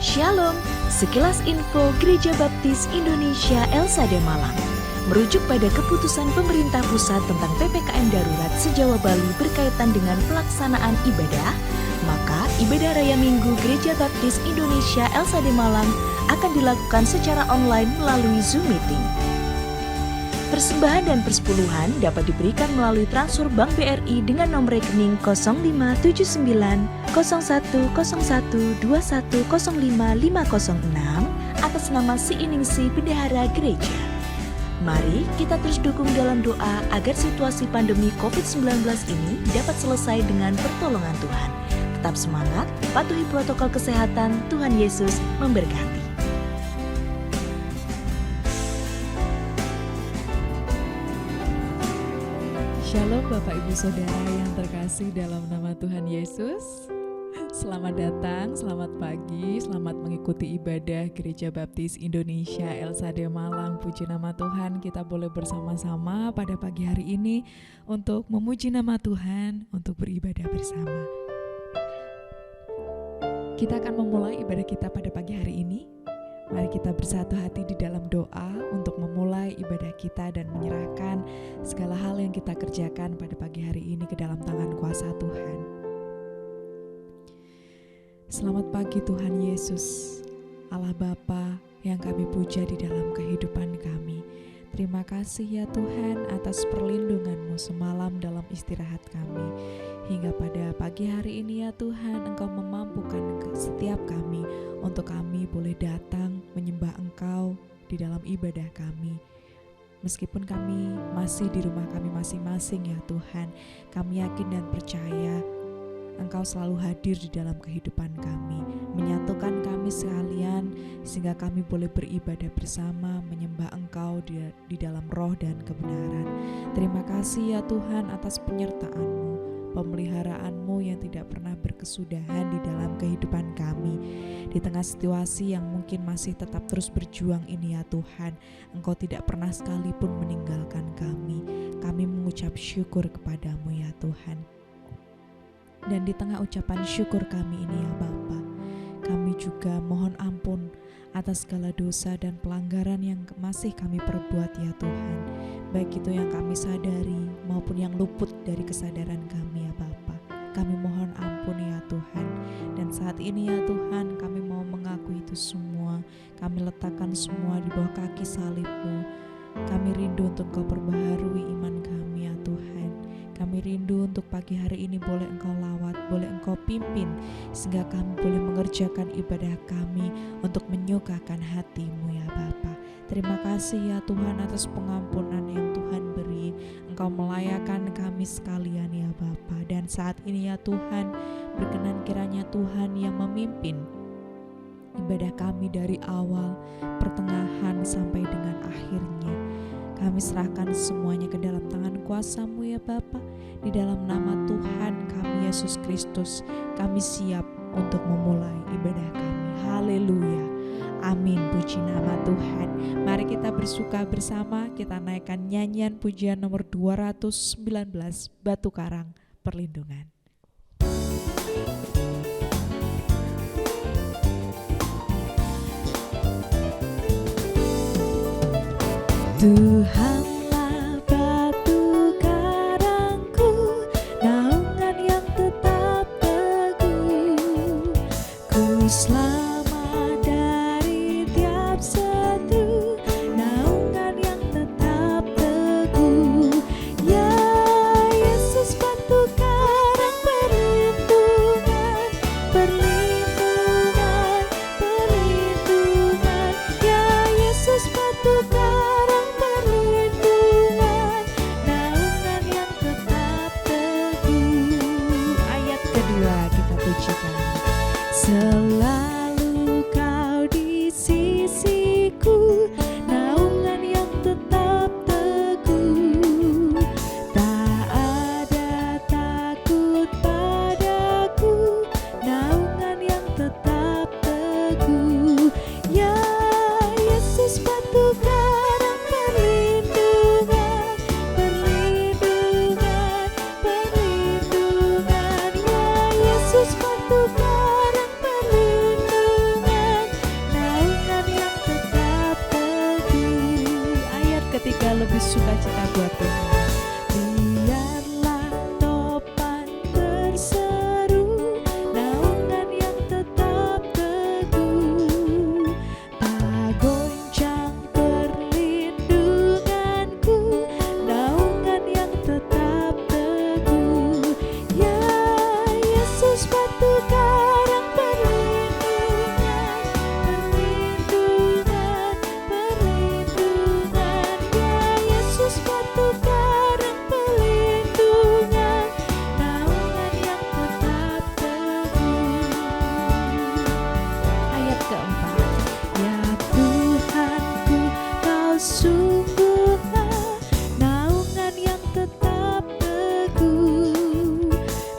Shalom, sekilas info Gereja Baptis Indonesia Elsade Malang. Merujuk pada keputusan pemerintah pusat tentang PPKM darurat se-Jawa Bali berkaitan dengan pelaksanaan ibadah, maka ibadah Raya Minggu Gereja Baptis Indonesia Elsade Malang akan dilakukan secara online melalui Zoom Meeting. Persembahan dan persepuluhan dapat diberikan melalui transfer Bank BRI dengan nomor rekening 0579 0101 2105 506 atas nama Siiningsih Bendahara Gereja. Mari kita terus dukung dalam doa agar situasi pandemi COVID-19 ini dapat selesai dengan pertolongan Tuhan. Tetap semangat, patuhi protokol kesehatan, Tuhan Yesus memberkati. Shalom Bapak Ibu Saudara yang terkasih dalam nama Tuhan Yesus. Selamat datang, selamat pagi, selamat mengikuti ibadah Gereja Baptis Indonesia Elsade Malang. Puji nama Tuhan, kita boleh bersama-sama pada pagi hari ini untuk memuji nama Tuhan, untuk beribadah bersama. Kita akan memulai ibadah kita pada pagi hari ini. Mari kita bersatu hati di dalam doa untuk memulai ibadah kita dan menyerahkan segala hal yang kita kerjakan pada pagi hari ini ke dalam tangan kuasa Tuhan. Selamat pagi Tuhan Yesus, Allah Bapa yang kami puja di dalam kehidupan kami. Terima kasih ya Tuhan atas perlindungan-Mu semalam dalam istirahat kami. Hingga pada pagi hari ini ya Tuhan, Engkau memampukan setiap kami untuk kami boleh datang menyembah Engkau di dalam ibadah kami. Meskipun kami masih di rumah kami masing-masing ya Tuhan, kami yakin dan percaya Engkau selalu hadir di dalam kehidupan kami, menyatukan kami sekalian sehingga kami boleh beribadah bersama, menyembah Engkau di dalam roh dan kebenaran. Terima kasih ya Tuhan atas penyertaan-Mu, pemeliharaanmu yang tidak pernah berkesudahan di dalam kehidupan kami. Di tengah situasi yang mungkin masih tetap terus berjuang ini ya Tuhan, Engkau tidak pernah sekalipun meninggalkan kami. Kami mengucap syukur kepadamu ya Tuhan. Dan di tengah ucapan syukur kami ini ya Bapa, kami juga mohon ampun atas segala dosa dan pelanggaran yang masih kami perbuat ya Tuhan, baik itu yang kami sadari maupun yang luput dari kesadaran kami ya Bapa. Kami mohon ampun ya Tuhan, dan saat ini ya Tuhan kami mau mengakui itu semua. Kami letakkan semua di bawah kaki salib-Mu. Kami rindu untuk Engkau perbaharui iman kami ya Tuhan. Kami rindu untuk pagi hari ini boleh Engkau lawat, boleh Engkau pimpin, sehingga kami boleh mengerjakan ibadah kami untuk menyukakan hati-Mu ya Bapa. Terima kasih ya Tuhan atas pengampunan yang Tuhan beri. Engkau melayakan kami sekalian ya Bapa. Dan saat ini ya Tuhan, berkenan kiranya Tuhan yang memimpin ibadah kami dari awal, pertengahan sampai dengan akhirnya. Kami serahkan semuanya ke dalam tangan kuasa-Mu ya Bapa. Di dalam nama Tuhan kami Yesus Kristus, kami siap untuk memulai ibadah kami. Haleluya. Amin. Puji nama Tuhan. Mari kita bersuka bersama, kita naikkan nyanyian pujian nomor 219, Batu Karang Perlindungan. Tuhanlah batu karangku, naungan yang tetap teguh. Ku selamat dari tiap setru, naungan yang tetap teguh. Ya Yesus batu karang perlindungan, perlindungan, perlindungan. Ya Yesus batu karang selalu Kau di sisiku, naungan yang tetap teguh. Tak ada takut padaku, naungan yang tetap teguh. Ya Yesus batu karang perlindungan, perlindungan, perlindungan. Ya Yesus batu karang perlindungan. sukacita buat Tuhan. Biarlah topan berseru, naungan yang tetap teguh, pagoncang perlindunganku, naungan yang tetap teguh. Ya Yesus batu karang perlindungan, perlindungan, perlindungan. Ya Yesus batu karang perlindungan, naungan yang tetap teguh. Ayat keempat. Ya Tuhanku, Kau sungguhlah naungan yang tetap teguh,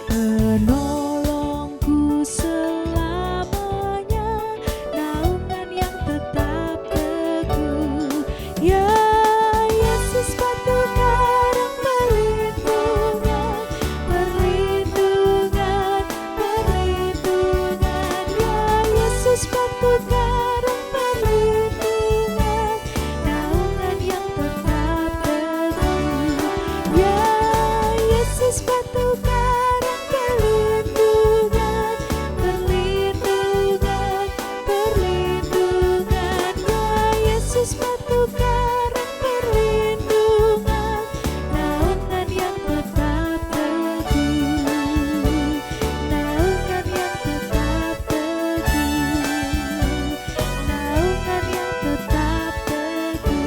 penolongku selamanya, naungan yang tetap teguh. Ya Yesus batu karang perlindungan, perlindungan, perlindungan. Ya Yesus batu karang perlindungan, naungan yang tetap teguh. Ya Yesus batu karang perlindungan, perlindungan, perlindungan. Ya Yesus batu karang perlindungan, naungan yang tetap teguh, naungan yang tetap teguh, naungan yang tetap teguh.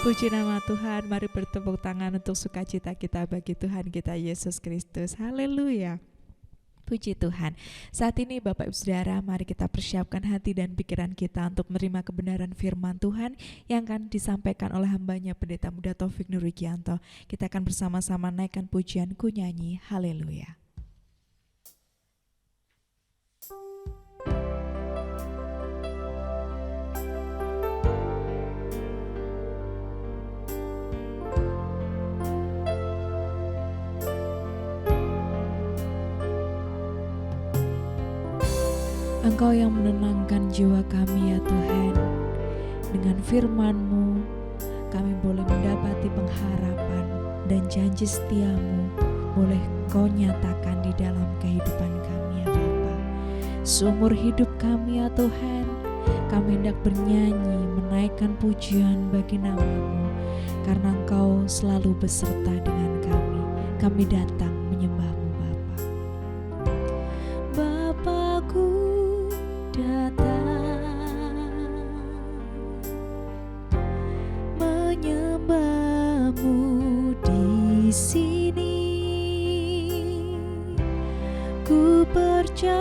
Puji nama Tuhan, mari bertepuk tangan untuk sukacita kita bagi Tuhan kita Yesus Kristus. Haleluya. Puji Tuhan. Saat ini Bapak Ibu Saudara, mari kita persiapkan hati dan pikiran kita untuk menerima kebenaran firman Tuhan yang akan disampaikan oleh hambanya Pendeta Muda Taufik Nur Wigianto. Kita akan bersama-sama naikkan pujian Ku Nyanyi. Haleluya. Engkau yang menenangkan jiwa kami ya Tuhan. Dengan firman-Mu kami boleh mendapati pengharapan dan janji setia-Mu boleh Kau nyatakan di dalam kehidupan kami ya Bapa. Seumur hidup kami ya Tuhan, kami hendak bernyanyi menaikkan pujian bagi nama-Mu, karena Engkau selalu beserta dengan kami. Kami datang menyembah-Mu Bapa. Bapakku datang menyembah-Mu di sini. Ku percayakan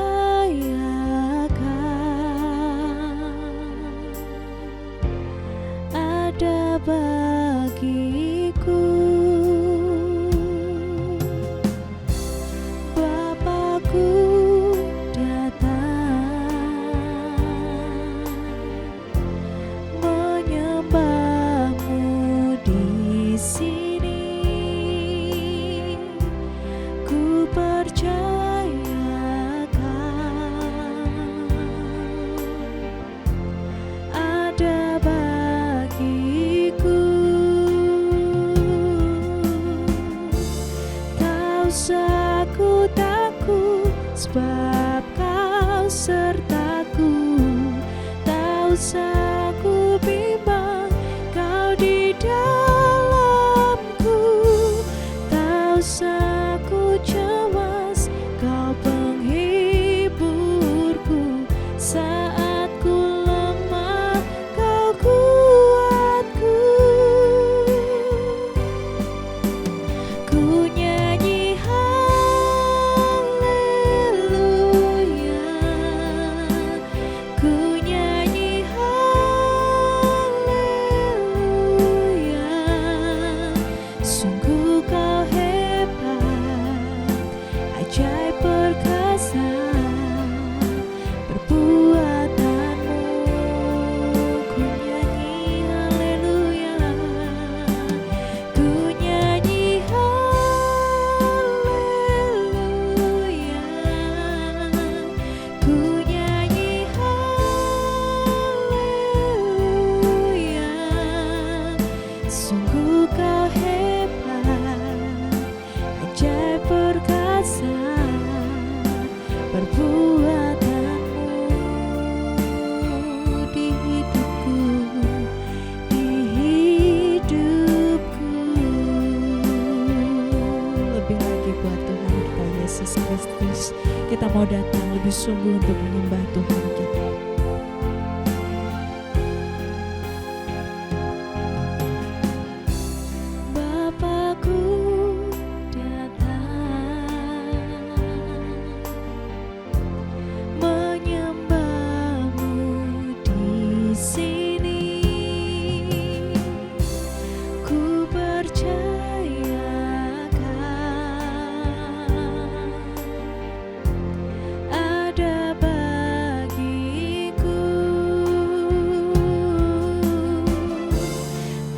ada bagiku. Bapakku datang menyembah-Mu di sini. Ku percayakan ada bagiku. Tak usah ku takut, sebab Kau sertaku. Tak usah ku bimbang, Kau di dalamku. Tak usah ku cemas, Kau penghiburku. Saat ku lemah, Kau kuatku. Ku nyanyi haleluya, ku nyanyi haleluya. perbuatanmu di hidupku, di hidupku. Lebih lagi buat Tuhan kita Yesus Kristus, kita mau datang lebih sungguh untuk menyembah Tuhan kita. Bapakku datang menyembahmu di sini. Ku percayakan ada bagiku.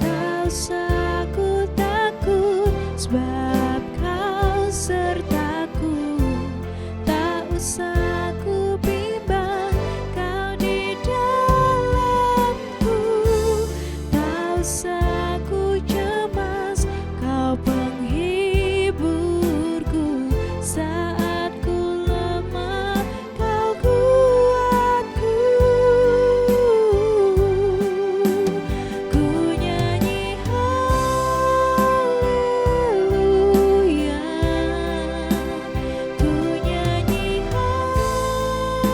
Tak usah ku takut sebab kau sertaku. Tak usah ku bimbang, kau di dalamku. Tak usah ku cemas, kau penghiburku. Saat ku lemah, kau kuatku. Ku nyanyi haleluya, ku nyanyi haleluya.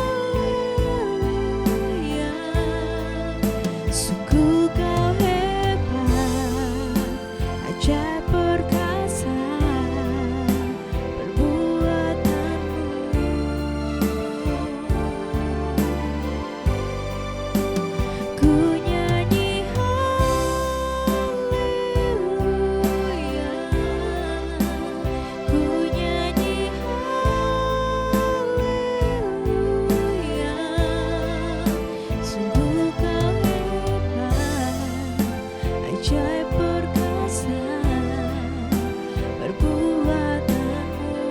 Sungguh kau hebat, ajaib perkasa perbuatanmu. Ku nyanyi haleluya, ku nyanyi haleluya. Sungguh kau hebat, ajaib perkasa perbuatanmu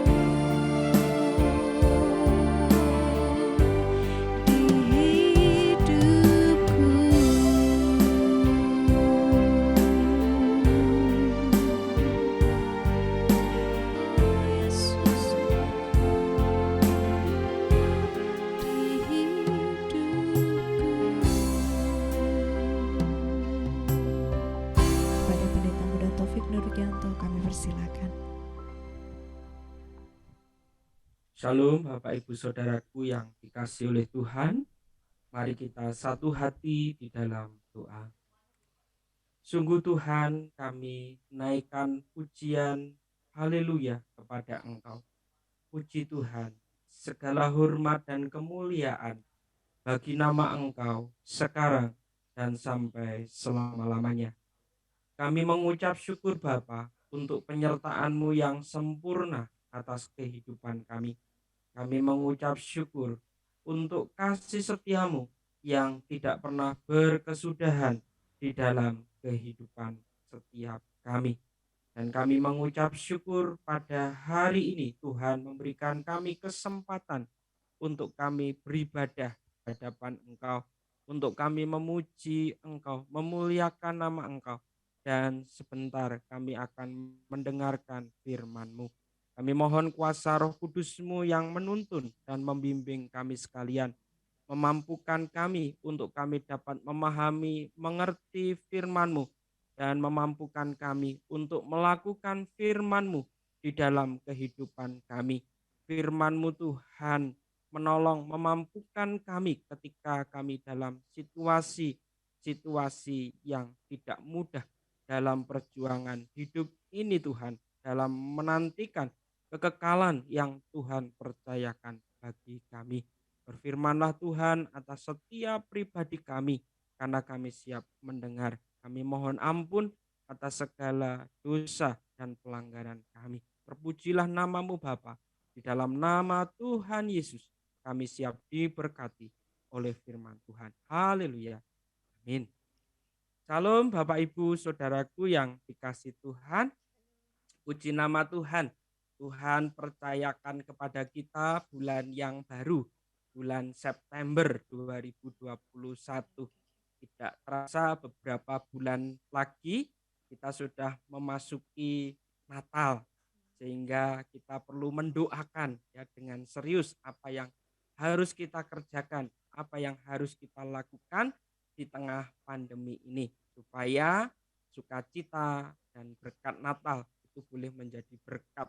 di hidupku. Oh Yesus, di hidupku. Kepada Pendeta Muda Taufik Nurjanto kami persilakan. Shalom Bapak Ibu Saudaraku yang dikasihi oleh Tuhan. Mari kita satu hati di dalam doa. Sungguh Tuhan, kami naikkan pujian haleluya kepada Engkau. Puji Tuhan, segala hormat dan kemuliaan bagi nama Engkau sekarang dan sampai selama-lamanya. Kami mengucap syukur Bapa untuk penyertaan-Mu yang sempurna atas kehidupan kami. Kami mengucap syukur untuk kasih setia-Mu yang tidak pernah berkesudahan di dalam kehidupan setiap kami. Dan kami mengucap syukur pada hari ini Tuhan memberikan kami kesempatan untuk kami beribadah di hadapan Engkau, untuk kami memuji Engkau, memuliakan nama Engkau. Dan sebentar kami akan mendengarkan firman-Mu. Kami mohon kuasa Roh Kudus-Mu yang menuntun dan membimbing kami sekalian, memampukan kami untuk kami dapat memahami, mengerti firman-Mu, dan memampukan kami untuk melakukan firman-Mu di dalam kehidupan kami. Firman-Mu Tuhan menolong, memampukan kami ketika kami dalam situasi yang tidak mudah dalam perjuangan hidup ini Tuhan, dalam menantikan kekekalan yang Tuhan percayakan bagi kami. Berfirmanlah Tuhan atas setiap pribadi kami, karena kami siap mendengar. Kami mohon ampun atas segala dosa dan pelanggaran kami. Terpujilah nama-Mu Bapa. Di dalam nama Tuhan Yesus, kami siap diberkati oleh firman Tuhan. Haleluya. Amin. Salam Bapak Ibu Saudaraku yang dikasihi Tuhan. Puji nama Tuhan. Tuhan percayakan kepada kita bulan yang baru, bulan September 2021. Tidak terasa beberapa bulan lagi kita sudah memasuki Natal. sehingga kita perlu mendoakan ya dengan serius apa yang harus kita kerjakan, apa yang harus kita lakukan di tengah pandemi ini supaya sukacita dan berkat Natal itu boleh menjadi berkat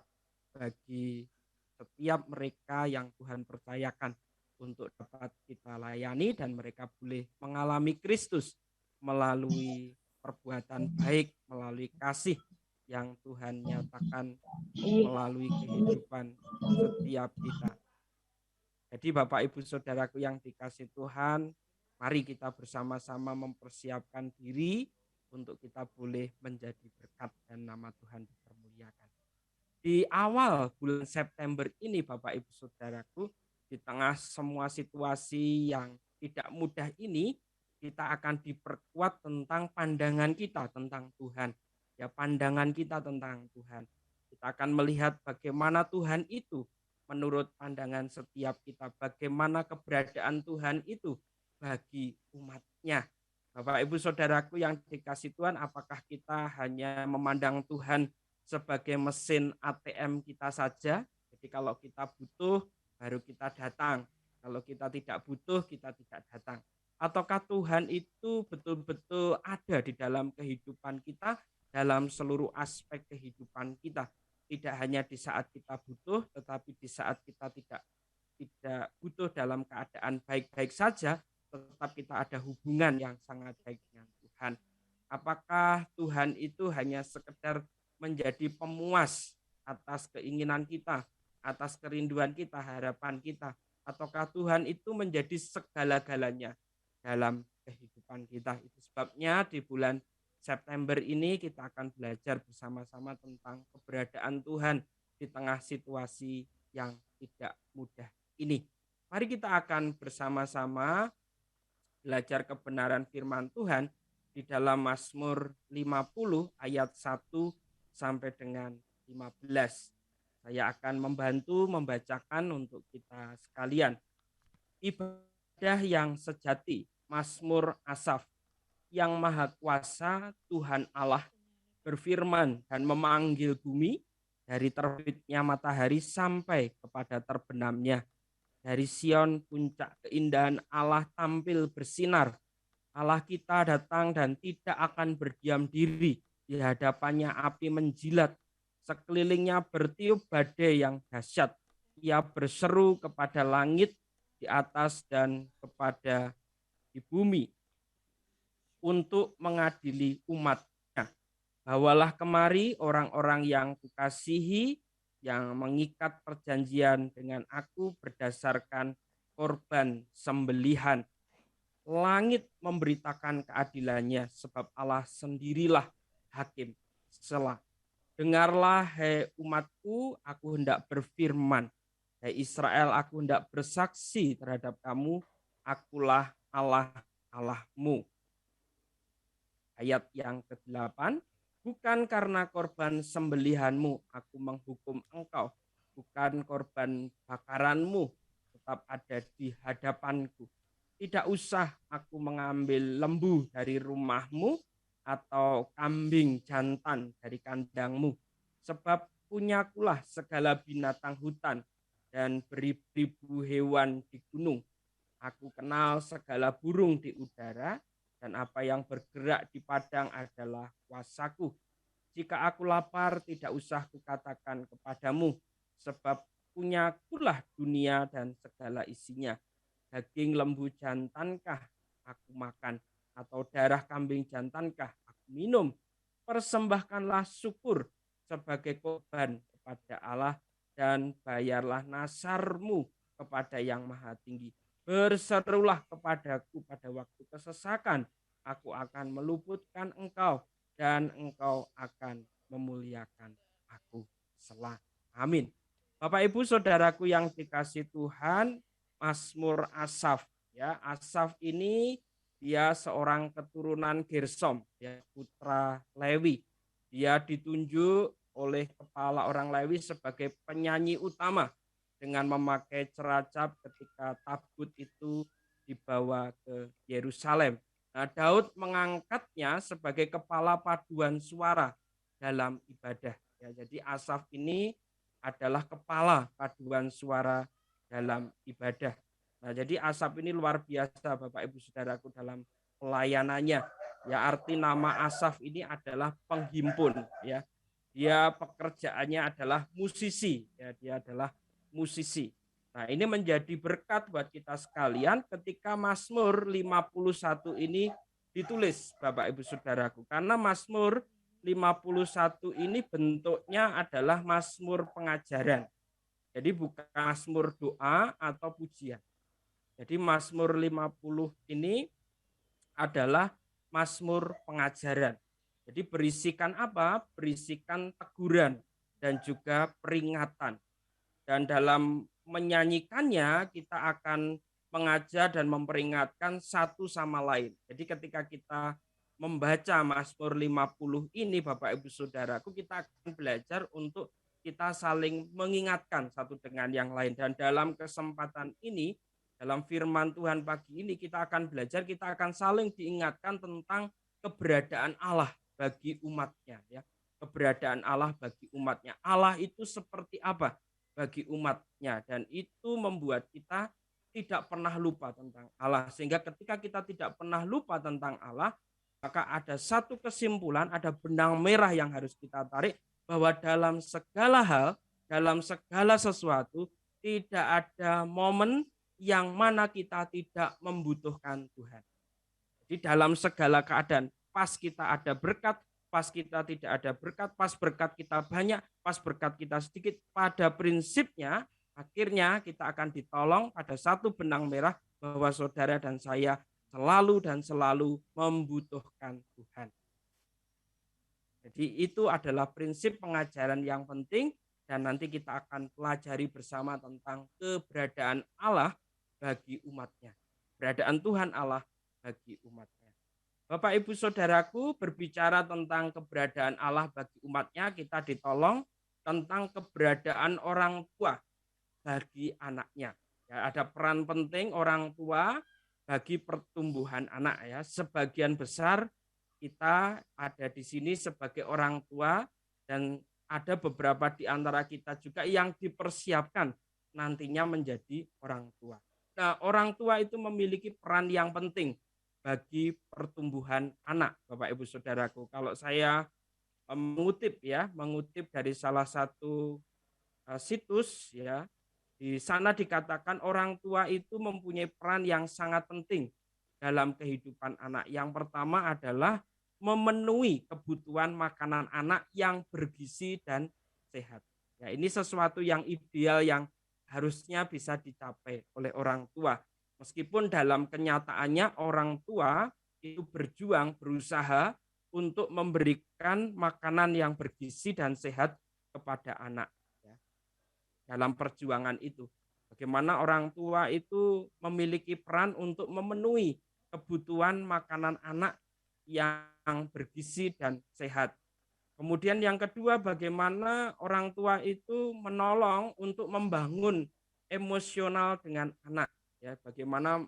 bagi setiap mereka yang Tuhan percayakan untuk dapat kita layani dan mereka boleh mengalami Kristus melalui perbuatan baik, melalui kasih yang Tuhan nyatakan melalui kehidupan setiap kita. Jadi Bapak Ibu Saudaraku yang dikasih Tuhan, mari kita bersama-sama mempersiapkan diri untuk kita boleh menjadi berkat dan nama Tuhan dipermuliakan. Di awal bulan September ini Bapak Ibu Saudaraku, di tengah semua situasi yang tidak mudah ini, kita akan diperkuat tentang pandangan kita tentang Tuhan. Ya, pandangan kita tentang Tuhan. Kita akan melihat bagaimana Tuhan itu menurut pandangan setiap kita, bagaimana keberadaan Tuhan itu bagi umatnya. Bapak Ibu Saudaraku yang dikasih Tuhan, apakah kita hanya memandang Tuhan sebagai mesin ATM kita saja? Jadi kalau kita butuh baru kita datang, kalau kita tidak butuh kita tidak datang. Ataukah Tuhan itu betul-betul ada di dalam kehidupan kita, dalam seluruh aspek kehidupan kita? Tidak hanya di saat kita butuh, tetapi di saat kita tidak butuh dalam keadaan baik-baik saja, tetap kita ada hubungan yang sangat baik dengan Tuhan. Apakah Tuhan itu hanya sekedar menjadi pemuas atas keinginan kita, atas kerinduan kita, harapan kita, ataukah Tuhan itu menjadi segala-galanya dalam kehidupan kita? Itu sebabnya di bulan September ini kita akan belajar bersama-sama tentang keberadaan Tuhan di tengah situasi yang tidak mudah ini. Mari kita akan bersama-sama belajar kebenaran firman Tuhan di dalam Mazmur 50 ayat 1 sampai dengan 15. Saya akan membantu membacakan untuk kita sekalian. Ibadah yang sejati, Mazmur Asaf. Yang Maha Kuasa Tuhan Allah berfirman dan memanggil bumi dari terbitnya matahari sampai kepada terbenamnya. Dari Sion puncak keindahan Allah tampil bersinar. Allah kita datang dan tidak akan berdiam diri. Di hadapannya api menjilat. Sekelilingnya bertiup badai yang dahsyat. Ia berseru kepada langit di atas dan kepada di bumi untuk mengadili umatnya. Bawalah kemari orang-orang yang kukasihi, yang mengikat perjanjian dengan aku berdasarkan korban sembelihan. Langit memberitakan keadilannya, sebab Allah sendirilah hakim. Selah. Dengarlah, hai umatku, aku hendak berfirman. Hai Israel, aku hendak bersaksi terhadap kamu, akulah Allah Allahmu. Ayat yang ke-8, bukan karena korban sembelihanmu aku menghukum engkau, bukan korban bakaranmu tetap ada di hadapanku. Tidak usah aku mengambil lembu dari rumahmu atau kambing jantan dari kandangmu, sebab punyakulah segala binatang hutan dan beribu-ribu hewan di gunung. Aku kenal segala burung di udara, dan apa yang bergerak di padang adalah kuasaku. Jika aku lapar, tidak usah kukatakan kepadamu, sebab punyakulah dunia dan segala isinya. Daging lembu jantankah aku makan, atau darah kambing jantankah aku minum? Persembahkanlah syukur sebagai korban kepada Allah, dan bayarlah nasarmu kepada Yang Maha Tinggi. Berserulah kepadaku pada waktu kesesakan, aku akan meluputkan engkau, dan engkau akan memuliakan aku. Selah. Amin. Bapak Ibu Saudaraku yang dikasih Tuhan, Mazmur Asaf. Ya, Asaf ini dia seorang keturunan Gersom, ya, putra Lewi. Dia ditunjuk oleh kepala orang Lewi sebagai penyanyi utama dengan memakai ceracap ketika tabut itu dibawa ke Yerusalem. Nah, Daud mengangkatnya sebagai kepala paduan suara dalam ibadah. Ya, jadi Asaf ini adalah kepala paduan suara dalam ibadah. Nah, jadi Asaf ini luar biasa Bapak Ibu Saudaraku dalam pelayanannya. Ya, arti nama Asaf ini adalah penghimpun ya. Dia pekerjaannya adalah musisi ya, dia adalah musisi. Nah, ini menjadi berkat buat kita sekalian ketika Mazmur 51 ini ditulis Bapak Ibu Saudaraku. Karena Mazmur 51 ini bentuknya adalah Mazmur pengajaran. Jadi bukan Mazmur doa atau pujian. Jadi Mazmur 50 ini adalah Mazmur pengajaran. Jadi berisikan apa? Berisikan teguran dan juga peringatan. Dan dalam menyanyikannya kita akan mengajar dan memperingatkan satu sama lain. Jadi ketika kita membaca Mazmur 50 ini Bapak Ibu Saudaraku, kita akan belajar untuk kita saling mengingatkan satu dengan yang lain. Dan dalam kesempatan ini, dalam firman Tuhan pagi ini kita akan belajar, kita akan saling diingatkan tentang keberadaan Allah bagi umatnya. Ya. Keberadaan Allah bagi umatnya. Allah itu seperti apa bagi umatnya. Dan itu membuat kita tidak pernah lupa tentang Allah. Sehingga ketika kita tidak pernah lupa tentang Allah, maka ada satu kesimpulan, ada benang merah yang harus kita tarik, bahwa dalam segala hal, dalam segala sesuatu, tidak ada momen yang mana kita tidak membutuhkan Tuhan. Jadi dalam segala keadaan, pas kita ada berkat, pas kita tidak ada berkat, pas berkat kita banyak, pas berkat kita sedikit, pada prinsipnya akhirnya kita akan ditolong pada satu benang merah bahwa saudara dan saya selalu dan selalu membutuhkan Tuhan. Jadi itu adalah prinsip pengajaran yang penting dan nanti kita akan pelajari bersama tentang keberadaan Allah bagi umatnya. Keberadaan Tuhan Allah bagi umatnya. Bapak Ibu Saudaraku, berbicara tentang keberadaan Allah bagi umatnya, kita ditolong tentang keberadaan orang tua bagi anaknya. Ya, ada peran penting orang tua bagi pertumbuhan anak ya. Sebagian besar kita ada di sini sebagai orang tua dan ada beberapa di antara kita juga yang dipersiapkan nantinya menjadi orang tua. Nah, orang tua itu memiliki peran yang penting bagi pertumbuhan anak, Bapak Ibu Saudaraku. Kalau saya mengutip dari salah satu situs ya, di sana dikatakan orang tua itu mempunyai peran yang sangat penting dalam kehidupan anak. Yang pertama adalah memenuhi kebutuhan makanan anak yang bergizi dan sehat. Ya, ini sesuatu yang ideal yang harusnya bisa dicapai oleh orang tua. Meskipun dalam kenyataannya orang tua itu berjuang, berusaha untuk memberikan makanan yang bergizi dan sehat kepada anak. Ya. Dalam perjuangan itu, bagaimana orang tua itu memiliki peran untuk memenuhi kebutuhan makanan anak yang bergizi dan sehat. Kemudian yang kedua, bagaimana orang tua itu menolong untuk membangun emosional dengan anak. Ya, bagaimana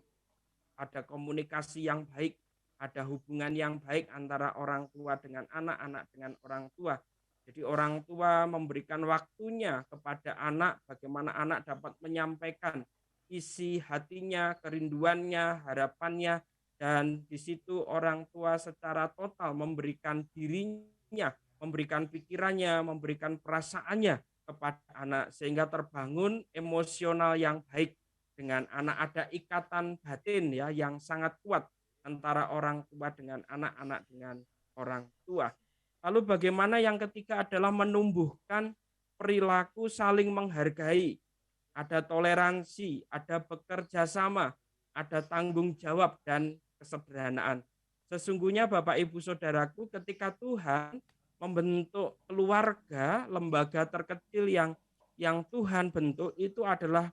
ada komunikasi yang baik, ada hubungan yang baik antara orang tua dengan anak, anak dengan orang tua. Jadi orang tua memberikan waktunya kepada anak, bagaimana anak dapat menyampaikan isi hatinya, kerinduannya, harapannya, dan di situ orang tua secara total memberikan dirinya, memberikan pikirannya, memberikan perasaannya kepada anak sehingga terbangun emosional yang baik dengan anak, ada ikatan batin ya yang sangat kuat antara orang tua dengan anak, anak dengan orang tua. Lalu bagaimana yang ketiga adalah menumbuhkan perilaku saling menghargai, ada toleransi, ada bekerja sama, ada tanggung jawab dan kesederhanaan. Sesungguhnya Bapak Ibu Saudaraku, ketika Tuhan membentuk keluarga, lembaga terkecil yang Tuhan bentuk itu adalah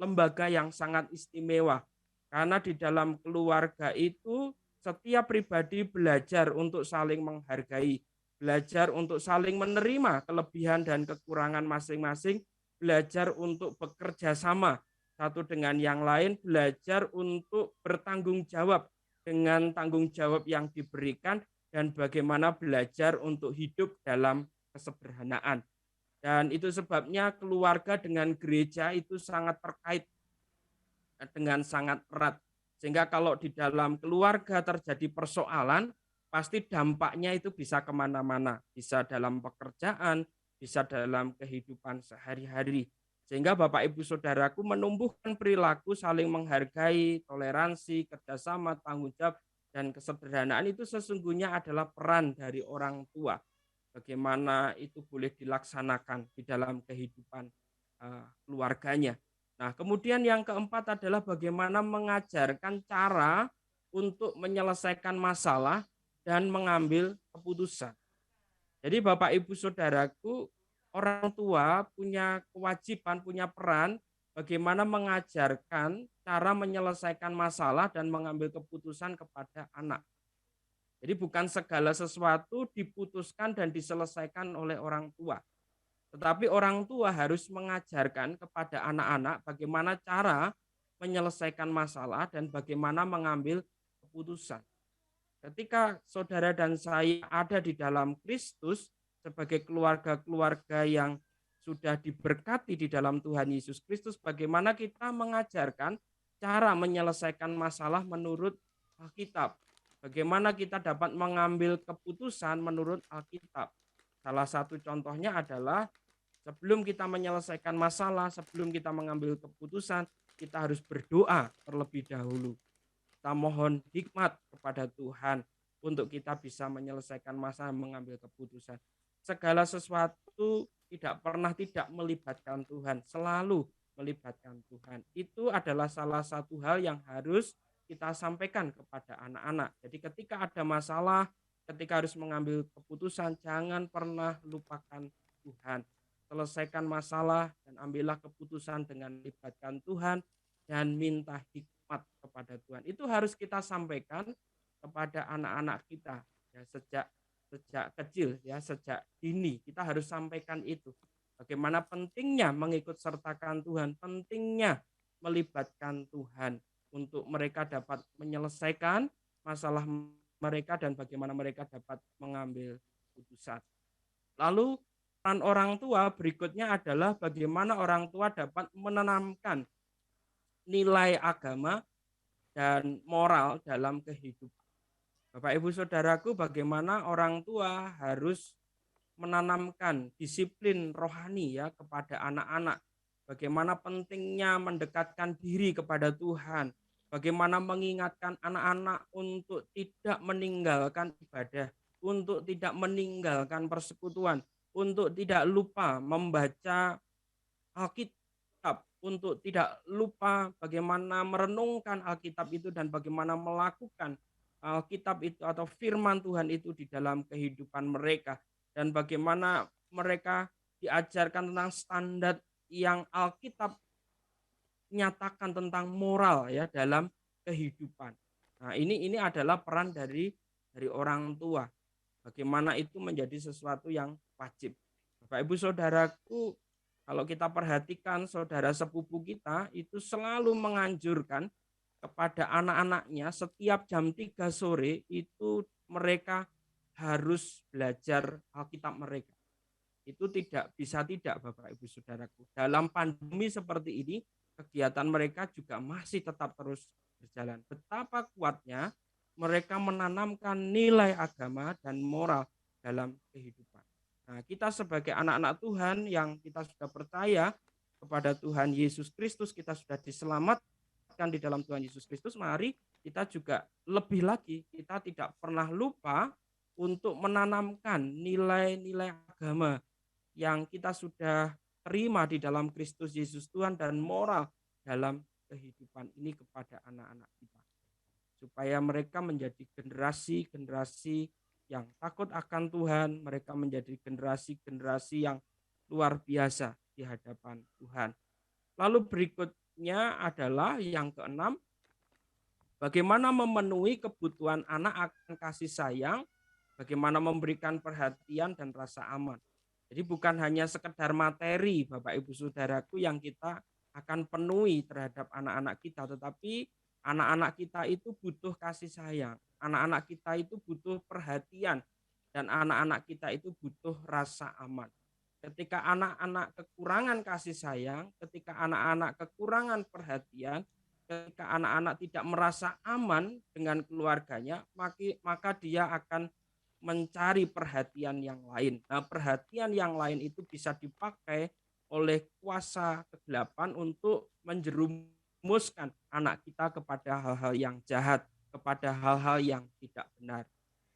lembaga yang sangat istimewa. Karena di dalam keluarga itu setiap pribadi belajar untuk saling menghargai, belajar untuk saling menerima kelebihan dan kekurangan masing-masing, belajar untuk bekerja sama satu dengan yang lain, belajar untuk bertanggung jawab dengan tanggung jawab yang diberikan, dan bagaimana belajar untuk hidup dalam kesederhanaan. Dan itu sebabnya keluarga dengan gereja itu sangat terkait dengan sangat erat. Sehingga kalau di dalam keluarga terjadi persoalan, pasti dampaknya itu bisa kemana-mana. Bisa dalam pekerjaan, bisa dalam kehidupan sehari-hari. Sehingga Bapak Ibu Saudaraku menumbuhkan perilaku saling menghargai, toleransi, kerjasama, tanggung jawab, dan kesederhanaan itu sesungguhnya adalah peran dari orang tua. Bagaimana itu boleh dilaksanakan di dalam kehidupan keluarganya. Nah, kemudian yang keempat adalah bagaimana mengajarkan cara untuk menyelesaikan masalah dan mengambil keputusan. Jadi Bapak Ibu Saudaraku, orang tua punya kewajiban, punya peran bagaimana mengajarkan cara menyelesaikan masalah dan mengambil keputusan kepada anak. Jadi bukan segala sesuatu diputuskan dan diselesaikan oleh orang tua. Tetapi orang tua harus mengajarkan kepada anak-anak bagaimana cara menyelesaikan masalah dan bagaimana mengambil keputusan. Ketika saudara dan saya ada di dalam Kristus sebagai keluarga-keluarga yang sudah diberkati di dalam Tuhan Yesus Kristus, bagaimana kita mengajarkan cara menyelesaikan masalah menurut Alkitab. Bagaimana kita dapat mengambil keputusan menurut Alkitab. Salah satu contohnya adalah sebelum kita menyelesaikan masalah, sebelum kita mengambil keputusan, kita harus berdoa terlebih dahulu. Kita mohon hikmat kepada Tuhan untuk kita bisa menyelesaikan masalah, mengambil keputusan. Segala sesuatu tidak pernah tidak melibatkan Tuhan, selalu melibatkan Tuhan. Itu adalah salah satu hal yang harus kita sampaikan kepada anak-anak. Jadi ketika ada masalah, ketika harus mengambil keputusan, jangan pernah lupakan Tuhan. Selesaikan masalah dan ambillah keputusan dengan melibatkan Tuhan dan minta hikmat kepada Tuhan. Itu harus kita sampaikan kepada anak-anak kita ya, sejak kecil ya, sejak dini kita harus sampaikan itu. Bagaimana pentingnya mengikut sertakan Tuhan, pentingnya melibatkan Tuhan untuk mereka dapat menyelesaikan masalah mereka dan bagaimana mereka dapat mengambil keputusan. Lalu peran orang tua berikutnya adalah bagaimana orang tua dapat menanamkan nilai agama dan moral dalam kehidupan. Bapak Ibu Saudaraku, bagaimana orang tua harus menanamkan disiplin rohani ya kepada anak-anak. Bagaimana pentingnya mendekatkan diri kepada Tuhan. Bagaimana mengingatkan anak-anak untuk tidak meninggalkan ibadah, untuk tidak meninggalkan persekutuan, untuk tidak lupa membaca Alkitab, untuk tidak lupa bagaimana merenungkan Alkitab itu dan bagaimana melakukan Alkitab itu atau firman Tuhan itu di dalam kehidupan mereka, dan bagaimana mereka diajarkan tentang standar yang Alkitab nyatakan tentang moral ya dalam kehidupan. Nah, ini adalah peran dari orang tua. Bagaimana itu menjadi sesuatu yang wajib. Bapak Ibu Saudaraku, kalau kita perhatikan saudara sepupu kita itu selalu menganjurkan kepada anak-anaknya setiap jam 3 sore itu mereka harus belajar Alkitab mereka. Itu tidak bisa tidak Bapak Ibu Saudaraku. Dalam pandemi seperti ini, kegiatan mereka juga masih tetap terus berjalan. Betapa kuatnya mereka menanamkan nilai agama dan moral dalam kehidupan. Nah, kita sebagai anak-anak Tuhan yang kita sudah percaya kepada Tuhan Yesus Kristus, kita sudah diselamatkan di dalam Tuhan Yesus Kristus, mari kita juga lebih lagi, kita tidak pernah lupa untuk menanamkan nilai-nilai agama yang kita sudah terima di dalam Kristus Yesus Tuhan dan moral dalam kehidupan ini kepada anak-anak kita. Supaya mereka menjadi generasi-generasi yang takut akan Tuhan, mereka menjadi generasi-generasi yang luar biasa di hadapan Tuhan. Lalu berikutnya adalah yang keenam, bagaimana memenuhi kebutuhan anak akan kasih sayang, bagaimana memberikan perhatian dan rasa aman. Jadi bukan hanya sekedar materi Bapak Ibu Saudaraku yang kita akan penuhi terhadap anak-anak kita, tetapi anak-anak kita itu butuh kasih sayang, anak-anak kita itu butuh perhatian, dan anak-anak kita itu butuh rasa aman. Ketika anak-anak kekurangan kasih sayang, ketika anak-anak kekurangan perhatian, ketika anak-anak tidak merasa aman dengan keluarganya, maka dia akan mencari perhatian yang lain. Nah, perhatian yang lain itu bisa dipakai oleh kuasa kegelapan untuk menjerumuskan anak kita kepada hal-hal yang jahat, kepada hal-hal yang tidak benar.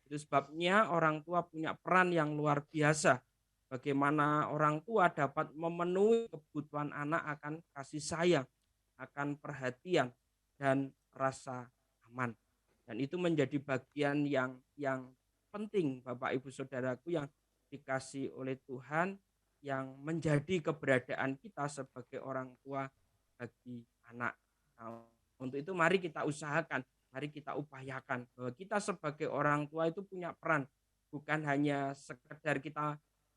Itu sebabnya orang tua punya peran yang luar biasa. Bagaimana orang tua dapat memenuhi kebutuhan anak akan kasih sayang, akan perhatian, dan rasa aman. Dan itu menjadi bagian yang penting, Bapak Ibu Saudaraku yang dikasih oleh Tuhan, yang menjadi keberadaan kita sebagai orang tua bagi anak. Nah, untuk itu mari kita usahakan, mari kita upayakan bahwa kita sebagai orang tua itu punya peran, bukan hanya sekedar kita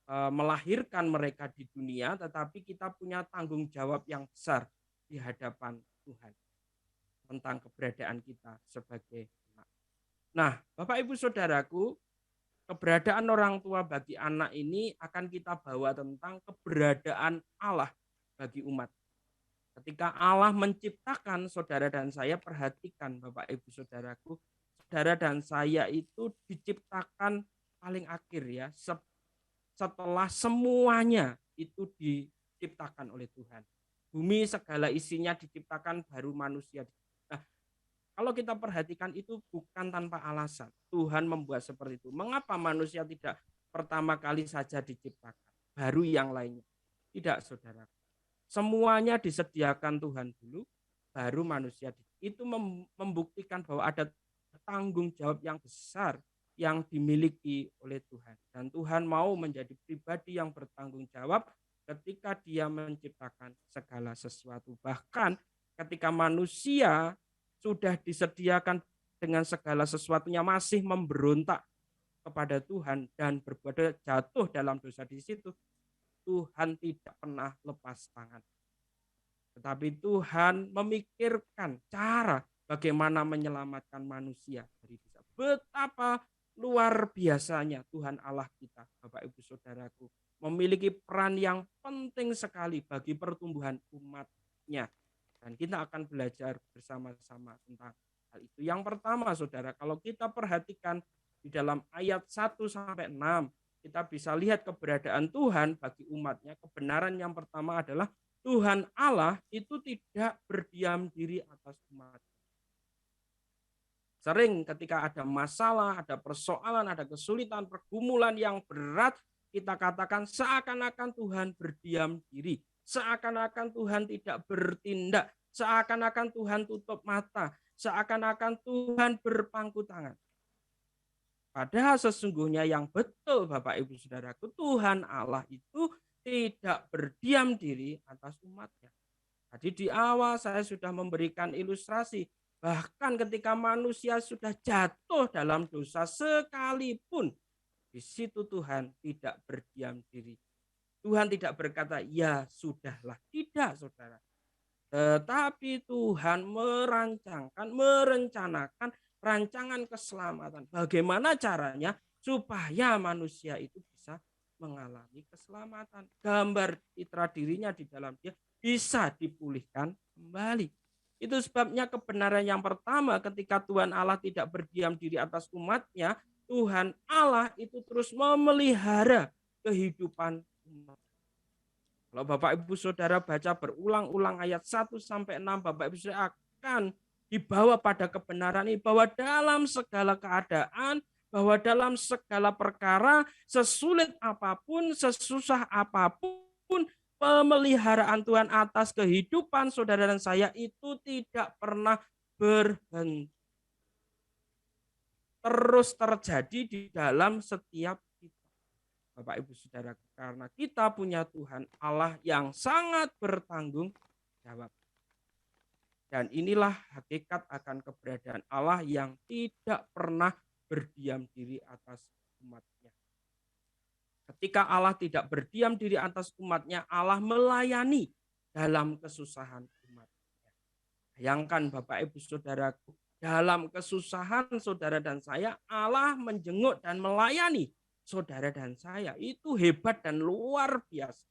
melahirkan mereka di dunia, tetapi kita punya tanggung jawab yang besar di hadapan Tuhan tentang keberadaan kita sebagai anak. Nah, Bapak Ibu Saudaraku, keberadaan orang tua bagi anak ini akan kita bawa tentang keberadaan Allah bagi umat. Ketika Allah menciptakan saudara dan saya, perhatikan Bapak Ibu Saudaraku, saudara dan saya itu diciptakan paling akhir ya, setelah semuanya itu diciptakan oleh Tuhan. Bumi segala isinya diciptakan, baru manusia. Nah, kalau kita perhatikan itu bukan tanpa alasan. Tuhan membuat seperti itu. Mengapa manusia tidak pertama kali saja diciptakan, baru yang lainnya? Tidak, saudara. Semuanya disediakan Tuhan dulu, baru manusia. Itu membuktikan bahwa ada tanggung jawab yang besar yang dimiliki oleh Tuhan. Dan Tuhan mau menjadi pribadi yang bertanggung jawab ketika dia menciptakan segala sesuatu. Bahkan ketika manusia sudah disediakan dengan segala sesuatunya masih memberontak kepada Tuhan dan berbuat jatuh dalam dosa di situ, Tuhan tidak pernah lepas tangan. Tetapi Tuhan memikirkan cara bagaimana menyelamatkan manusia dari dosa. Betapa luar biasanya Tuhan Allah kita, Bapak Ibu Saudaraku, memiliki peran yang penting sekali bagi pertumbuhan umatnya. Dan kita akan belajar bersama-sama tentang hal itu. Yang pertama, saudara, kalau kita perhatikan di dalam ayat 1-6, kita bisa lihat keberadaan Tuhan bagi umatnya. Kebenaran yang pertama adalah Tuhan Allah itu tidak berdiam diri atas umat. Sering ketika ada masalah, ada persoalan, ada kesulitan, pergumulan yang berat, kita katakan seakan-akan Tuhan berdiam diri, seakan-akan Tuhan tidak bertindak, seakan-akan Tuhan tutup mata, seakan-akan Tuhan berpangku tangan. Padahal sesungguhnya yang betul, Bapak Ibu Saudaraku, Tuhan Allah itu tidak berdiam diri atas umatnya. Tadi di awal saya sudah memberikan ilustrasi, bahkan ketika manusia sudah jatuh dalam dosa sekalipun, di situ Tuhan tidak berdiam diri. Tuhan tidak berkata, ya sudahlah. Tidak, saudara. Tetapi Tuhan merencanakan rancangan keselamatan. Bagaimana caranya supaya manusia itu bisa mengalami keselamatan. Gambar citra dirinya di dalam dia bisa dipulihkan kembali. Itu sebabnya kebenaran yang pertama ketika Tuhan Allah tidak berdiam diri atas umatnya, Tuhan Allah itu terus memelihara kehidupan umat. Kalau Bapak Ibu Saudara baca berulang-ulang ayat 1-6, Bapak Ibu Saudara akan dibawa pada kebenaran ini, bahwa dalam segala keadaan, bahwa dalam segala perkara, sesulit apapun, sesusah apapun, pemeliharaan Tuhan atas kehidupan saudara dan saya itu tidak pernah berhenti. Terus terjadi di dalam setiap kita, Bapak Ibu Saudara, karena kita punya Tuhan Allah yang sangat bertanggung jawab. Dan inilah hakikat akan keberadaan Allah yang tidak pernah berdiam diri atas umatnya. Ketika Allah tidak berdiam diri atas umatnya, Allah melayani dalam kesusahan umatnya. Bayangkan Bapak Ibu Saudaraku, dalam kesusahan saudara dan saya, Allah menjenguk dan melayani saudara dan saya itu hebat dan luar biasa.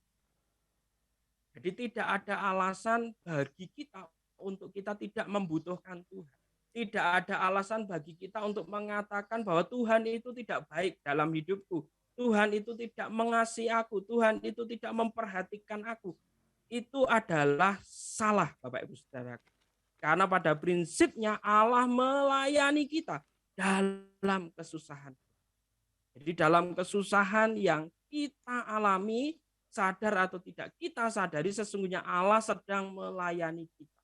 Jadi tidak ada alasan bagi kita untuk kita tidak membutuhkan Tuhan. Tidak ada alasan bagi kita untuk mengatakan bahwa Tuhan itu tidak baik dalam hidupku. Tuhan itu tidak mengasihi aku. Tuhan itu tidak memperhatikan aku. Itu adalah salah, Bapak Ibu Saudara. Karena pada prinsipnya Allah melayani kita dalam kesusahan. Jadi dalam kesusahan yang kita alami, sadar atau tidak kita sadari, sesungguhnya Allah sedang melayani kita.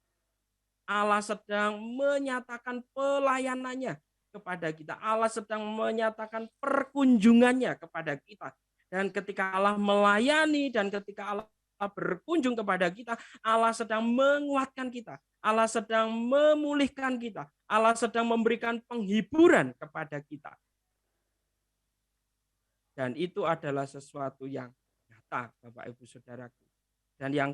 Allah sedang menyatakan pelayanannya kepada kita. Allah sedang menyatakan perkunjungannya kepada kita. Dan ketika Allah melayani dan ketika Allah berkunjung kepada kita, Allah sedang menguatkan kita. Allah sedang memulihkan kita. Allah sedang memberikan penghiburan kepada kita. Dan itu adalah sesuatu yang nyata, Bapak Ibu Saudaraku. Dan yang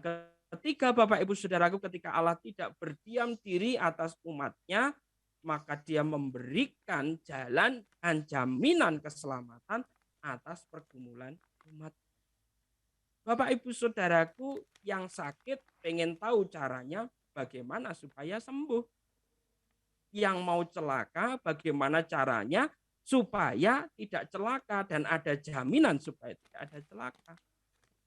ketiga, Bapak Ibu Saudaraku, ketika Allah tidak berdiam diri atas umatnya, maka dia memberikan jalan dan jaminan keselamatan atas pergumulan umat. Bapak Ibu Saudaraku yang sakit pengen tahu caranya bagaimana supaya sembuh. Yang mau celaka bagaimana caranya supaya tidak celaka dan ada jaminan supaya tidak ada celaka.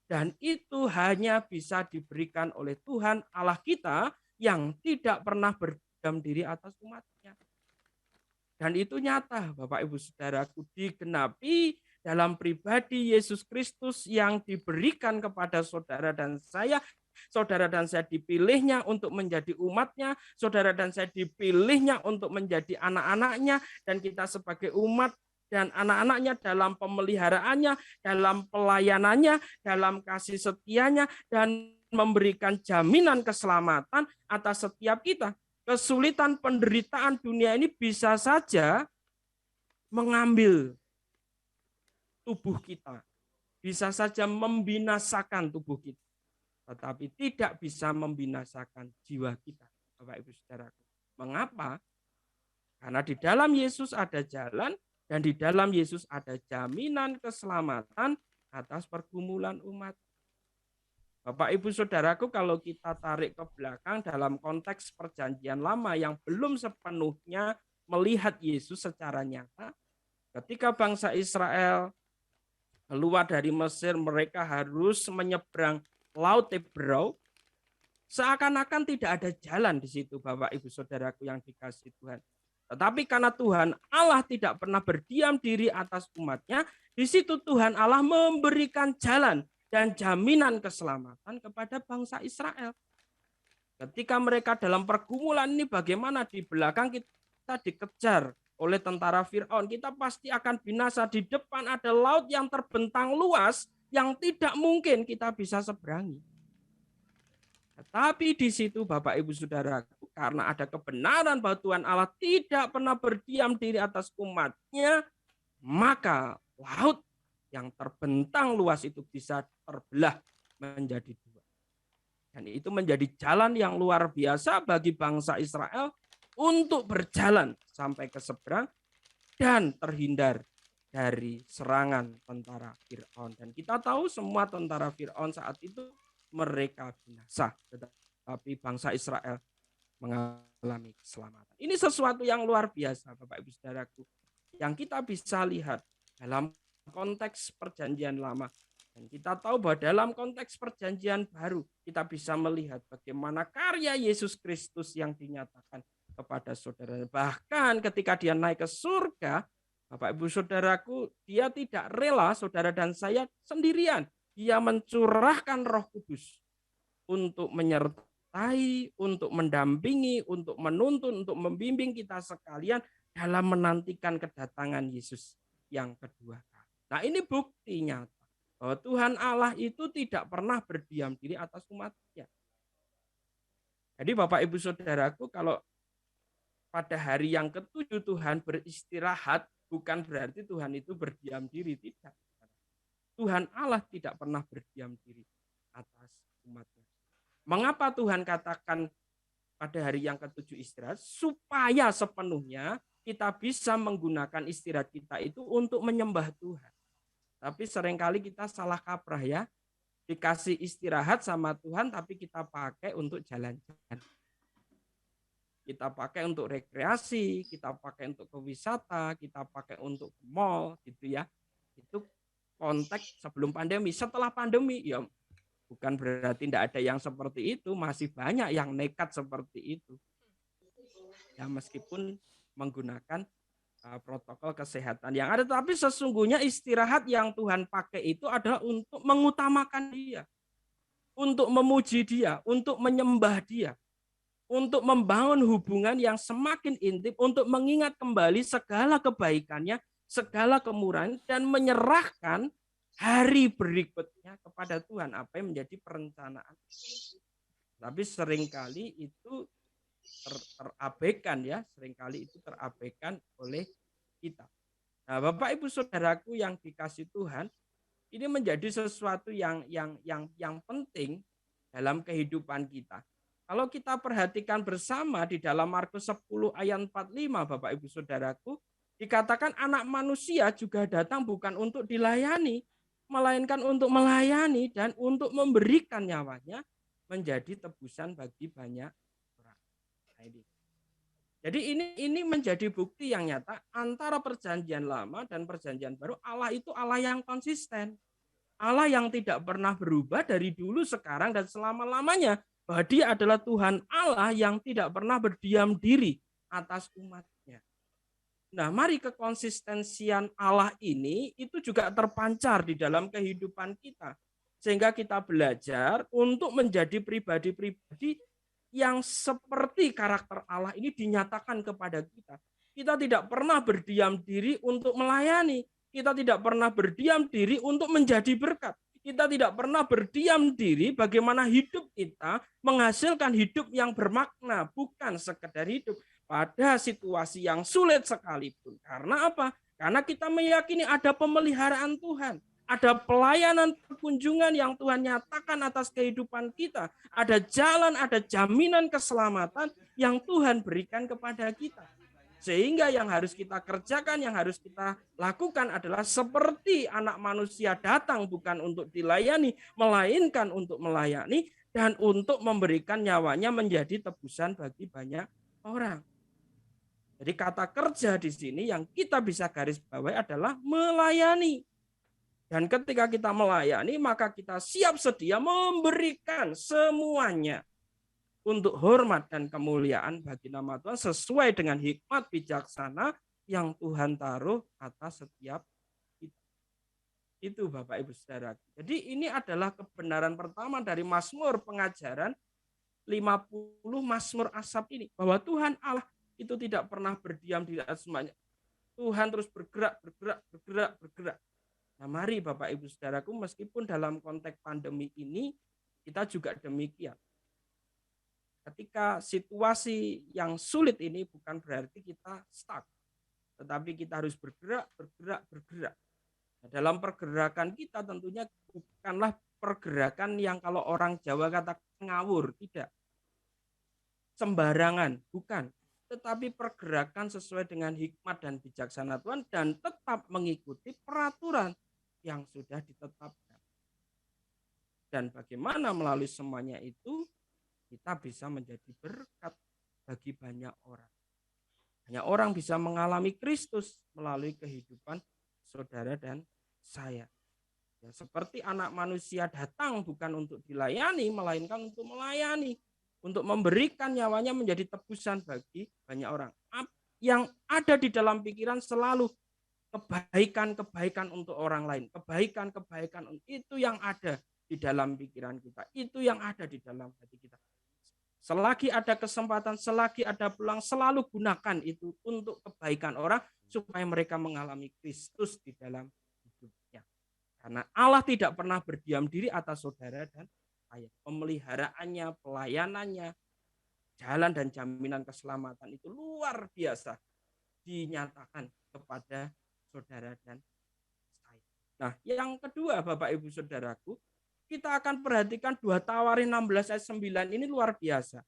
Dan itu hanya bisa diberikan oleh Tuhan Allah kita yang tidak pernah berdiam diri atas umatnya. Dan itu nyata, Bapak Ibu Saudaraku, digenapi dalam pribadi Yesus Kristus yang diberikan kepada saudara dan saya. Saudara dan saya dipilihnya untuk menjadi umatnya, saudara dan saya dipilihnya untuk menjadi anak-anaknya, dan kita sebagai umat dan anak-anaknya dalam pemeliharaannya, dalam pelayanannya, dalam kasih setianya, dan memberikan jaminan keselamatan atas setiap kita. Kesulitan penderitaan dunia ini bisa saja mengambil tubuh kita, bisa saja membinasakan tubuh kita, tetapi tidak bisa membinasakan jiwa kita, Bapak Ibu Saudaraku. Mengapa? Karena di dalam Yesus ada jalan dan di dalam Yesus ada jaminan keselamatan atas pergumulan umat. Bapak Ibu Saudaraku, kalau kita tarik ke belakang dalam konteks perjanjian lama yang belum sepenuhnya melihat Yesus secara nyata, ketika bangsa Israel keluar dari Mesir, mereka harus menyeberang Laut Tebrau, seakan-akan tidak ada jalan di situ, Bapak Ibu Saudaraku yang dikasihi Tuhan. Tetapi karena Tuhan Allah tidak pernah berdiam diri atas umatnya, di situ Tuhan Allah memberikan jalan dan jaminan keselamatan kepada bangsa Israel. Ketika mereka dalam pergumulan ini, bagaimana di belakang kita dikejar oleh tentara Firaun, kita pasti akan binasa. Di depan ada laut yang terbentang luas, yang tidak mungkin kita bisa seberangi. Tetapi di situ Bapak Ibu Saudara, karena ada kebenaran bahwa Tuhan Allah tidak pernah berdiam diri atas umatnya, maka laut yang terbentang luas itu bisa terbelah menjadi dua. Dan itu menjadi jalan yang luar biasa bagi bangsa Israel untuk berjalan sampai ke seberang dan terhindar dari serangan tentara Firaun. Dan kita tahu semua tentara Firaun saat itu mereka binasa, tetapi bangsa Israel mengalami keselamatan. Ini sesuatu yang luar biasa, Bapak Ibu Saudaraku, yang kita bisa lihat dalam konteks perjanjian lama. Dan kita tahu bahwa dalam konteks perjanjian baru, kita bisa melihat bagaimana karya Yesus Kristus yang dinyatakan kepada saudara. Bahkan ketika dia naik ke surga, Bapak Ibu Saudaraku, dia tidak rela saudara dan saya sendirian. Dia mencurahkan Roh Kudus untuk menyertai, untuk mendampingi, untuk menuntun, untuk membimbing kita sekalian dalam menantikan kedatangan Yesus yang kedua kali. Nah, ini bukti nyata bahwa Tuhan Allah itu tidak pernah berdiam diri atas umatnya. Jadi Bapak Ibu Saudaraku, kalau pada hari yang ketujuh Tuhan beristirahat, bukan berarti Tuhan itu berdiam diri, tidak. Tuhan Allah tidak pernah berdiam diri atas umatnya. Mengapa Tuhan katakan pada hari yang ketujuh istirahat? Supaya sepenuhnya kita bisa menggunakan istirahat kita itu untuk menyembah Tuhan. Tapi seringkali kita salah kaprah ya. Dikasih istirahat sama Tuhan tapi kita pakai untuk jalan-jalan. Kita pakai untuk rekreasi, kita pakai untuk ke wisata, kita pakai untuk ke mall gitu ya. Itu konteks sebelum pandemi. Setelah pandemi ya bukan berarti tidak ada yang seperti itu, masih banyak yang nekat seperti itu. Ya meskipun menggunakan protokol kesehatan yang ada, tapi sesungguhnya istirahat yang Tuhan pakai itu adalah untuk mengutamakan Dia, untuk memuji Dia, untuk menyembah Dia, untuk membangun hubungan yang semakin intim, untuk mengingat kembali segala kebaikannya, segala kemurahan, dan menyerahkan hari berikutnya kepada Tuhan, apa yang menjadi perencanaan. Tapi seringkali itu terabaikan ya, seringkali itu terabaikan oleh kita. Nah, Bapak Ibu Saudaraku yang dikasih Tuhan, ini menjadi sesuatu yang penting dalam kehidupan kita. Kalau kita perhatikan bersama di dalam Markus 10 ayat 45, Bapak Ibu Saudaraku, dikatakan anak manusia juga datang bukan untuk dilayani, melainkan untuk melayani dan untuk memberikan nyawanya menjadi tebusan bagi banyak orang. Jadi ini menjadi bukti yang nyata antara perjanjian lama dan perjanjian baru. Allah itu Allah yang konsisten. Allah yang tidak pernah berubah dari dulu, sekarang, dan selama-lamanya. Bahwa Dia adalah Tuhan Allah yang tidak pernah berdiam diri atas umatnya. Nah, mari kekonsistensian Allah ini itu juga terpancar di dalam kehidupan kita. Sehingga kita belajar untuk menjadi pribadi-pribadi yang seperti karakter Allah ini dinyatakan kepada kita. Kita tidak pernah berdiam diri untuk melayani. Kita tidak pernah berdiam diri untuk menjadi berkat. Kita tidak pernah berdiam diri bagaimana hidup kita menghasilkan hidup yang bermakna, bukan sekedar hidup pada situasi yang sulit sekalipun. Karena apa? Karena kita meyakini ada pemeliharaan Tuhan, ada pelayanan perkunjungan yang Tuhan nyatakan atas kehidupan kita, ada jalan, ada jaminan keselamatan yang Tuhan berikan kepada kita. Sehingga yang harus kita kerjakan, yang harus kita lakukan adalah seperti anak manusia datang bukan untuk dilayani, melainkan untuk melayani dan untuk memberikan nyawanya menjadi tebusan bagi banyak orang. Jadi kata kerja di sini yang kita bisa garis bawahi adalah melayani. Dan ketika kita melayani, maka kita siap sedia memberikan semuanya untuk hormat dan kemuliaan bagi nama Tuhan sesuai dengan hikmat bijaksana yang Tuhan taruh atas setiap kita. Itu Bapak Ibu Saudara. Jadi ini adalah kebenaran pertama dari Mazmur pengajaran 50 Mazmur Asaf ini. Bahwa Tuhan Allah itu tidak pernah berdiam di atas semuanya. Tuhan terus bergerak. Nah mari Bapak Ibu Saudaraku, meskipun dalam konteks pandemi ini kita juga demikian. Ketika situasi yang sulit ini bukan berarti kita stuck, tetapi kita harus bergerak. Nah, dalam pergerakan kita tentunya bukanlah pergerakan yang kalau orang Jawa kata ngawur, tidak. Sembarangan, bukan. Tetapi pergerakan sesuai dengan hikmat dan bijaksana Tuhan dan tetap mengikuti peraturan yang sudah ditetapkan. Dan bagaimana melalui semuanya itu kita bisa menjadi berkat bagi banyak orang. Banyak orang bisa mengalami Kristus melalui kehidupan saudara dan saya. Ya, seperti anak manusia datang bukan untuk dilayani, melainkan untuk melayani. Untuk memberikan nyawanya menjadi tebusan bagi banyak orang. Yang ada di dalam pikiran selalu kebaikan-kebaikan untuk orang lain. Kebaikan-kebaikan itu yang ada di dalam pikiran kita. Itu yang ada di dalam hati kita. Selagi ada kesempatan, selagi ada peluang, selalu gunakan itu untuk kebaikan orang supaya mereka mengalami Kristus di dalam hidupnya. Karena Allah tidak pernah berdiam diri atas saudara dan saya. Pemeliharaannya, pelayanannya, jalan dan jaminan keselamatan itu luar biasa dinyatakan kepada saudara dan saya. Nah, yang kedua Bapak Ibu Saudaraku, kita akan perhatikan 2 Tawarin 16 ayat 9 ini luar biasa.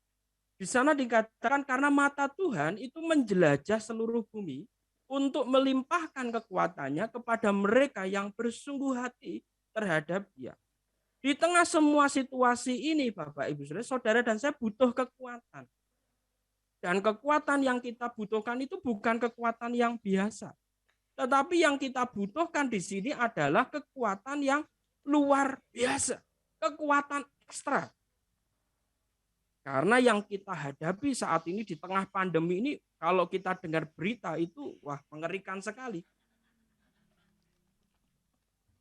Di sana dikatakan karena mata Tuhan itu menjelajah seluruh bumi untuk melimpahkan kekuatannya kepada mereka yang bersungguh hati terhadap Dia. Di tengah semua situasi ini, Bapak, Ibu, Saudara dan saya butuh kekuatan. Dan kekuatan yang kita butuhkan itu bukan kekuatan yang biasa. Tetapi yang kita butuhkan di sini adalah kekuatan yang luar biasa. Kekuatan ekstra. Karena yang kita hadapi saat ini di tengah pandemi ini, kalau kita dengar berita itu, wah, mengerikan sekali.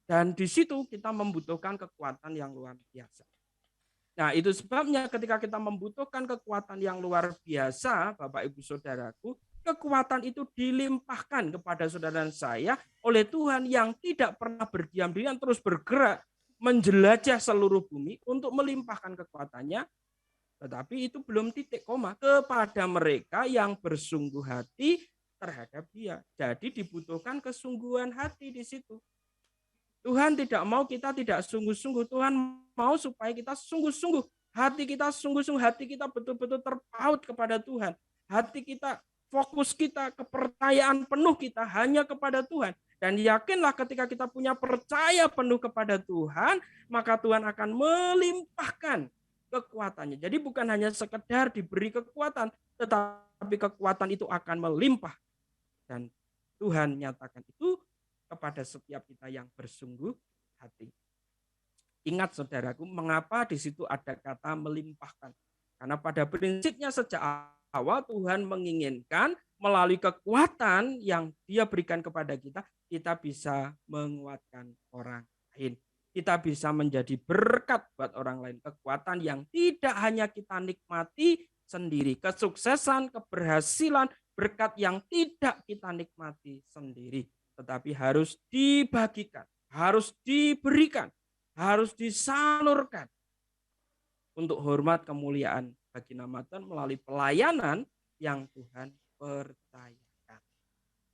Dan di situ kita membutuhkan kekuatan yang luar biasa. Nah, itu sebabnya ketika kita membutuhkan kekuatan yang luar biasa, Bapak Ibu Saudaraku, kekuatan itu dilimpahkan kepada saudara dan saya oleh Tuhan yang tidak pernah berdiam diri, yang terus bergerak menjelajah seluruh bumi untuk melimpahkan kekuatannya. Tetapi itu belum titik koma kepada mereka yang bersungguh hati terhadap Dia. Jadi dibutuhkan kesungguhan hati di situ. Tuhan tidak mau kita tidak sungguh-sungguh. Tuhan mau supaya kita sungguh-sungguh. Hati kita sungguh-sungguh. Hati kita betul-betul terpaut kepada Tuhan. Hati kita, fokus kita, kepercayaan penuh kita hanya kepada Tuhan. Dan yakinlah ketika kita punya percaya penuh kepada Tuhan, maka Tuhan akan melimpahkan kekuatannya. Jadi bukan hanya sekedar diberi kekuatan, tetapi kekuatan itu akan melimpah. Dan Tuhan nyatakan itu kepada setiap kita yang bersungguh hati. Ingat saudaraku, mengapa di situ ada kata melimpahkan? Karena pada prinsipnya sejak awal Tuhan menginginkan melalui kekuatan yang Dia berikan kepada kita, kita bisa menguatkan orang lain. Kita bisa menjadi berkat buat orang lain. Kekuatan yang tidak hanya kita nikmati sendiri. Kesuksesan, keberhasilan, berkat yang tidak kita nikmati sendiri. Tetapi harus dibagikan, harus diberikan, harus disalurkan untuk hormat kemuliaan bagi nama Tuhan melalui pelayanan yang Tuhan percayakan.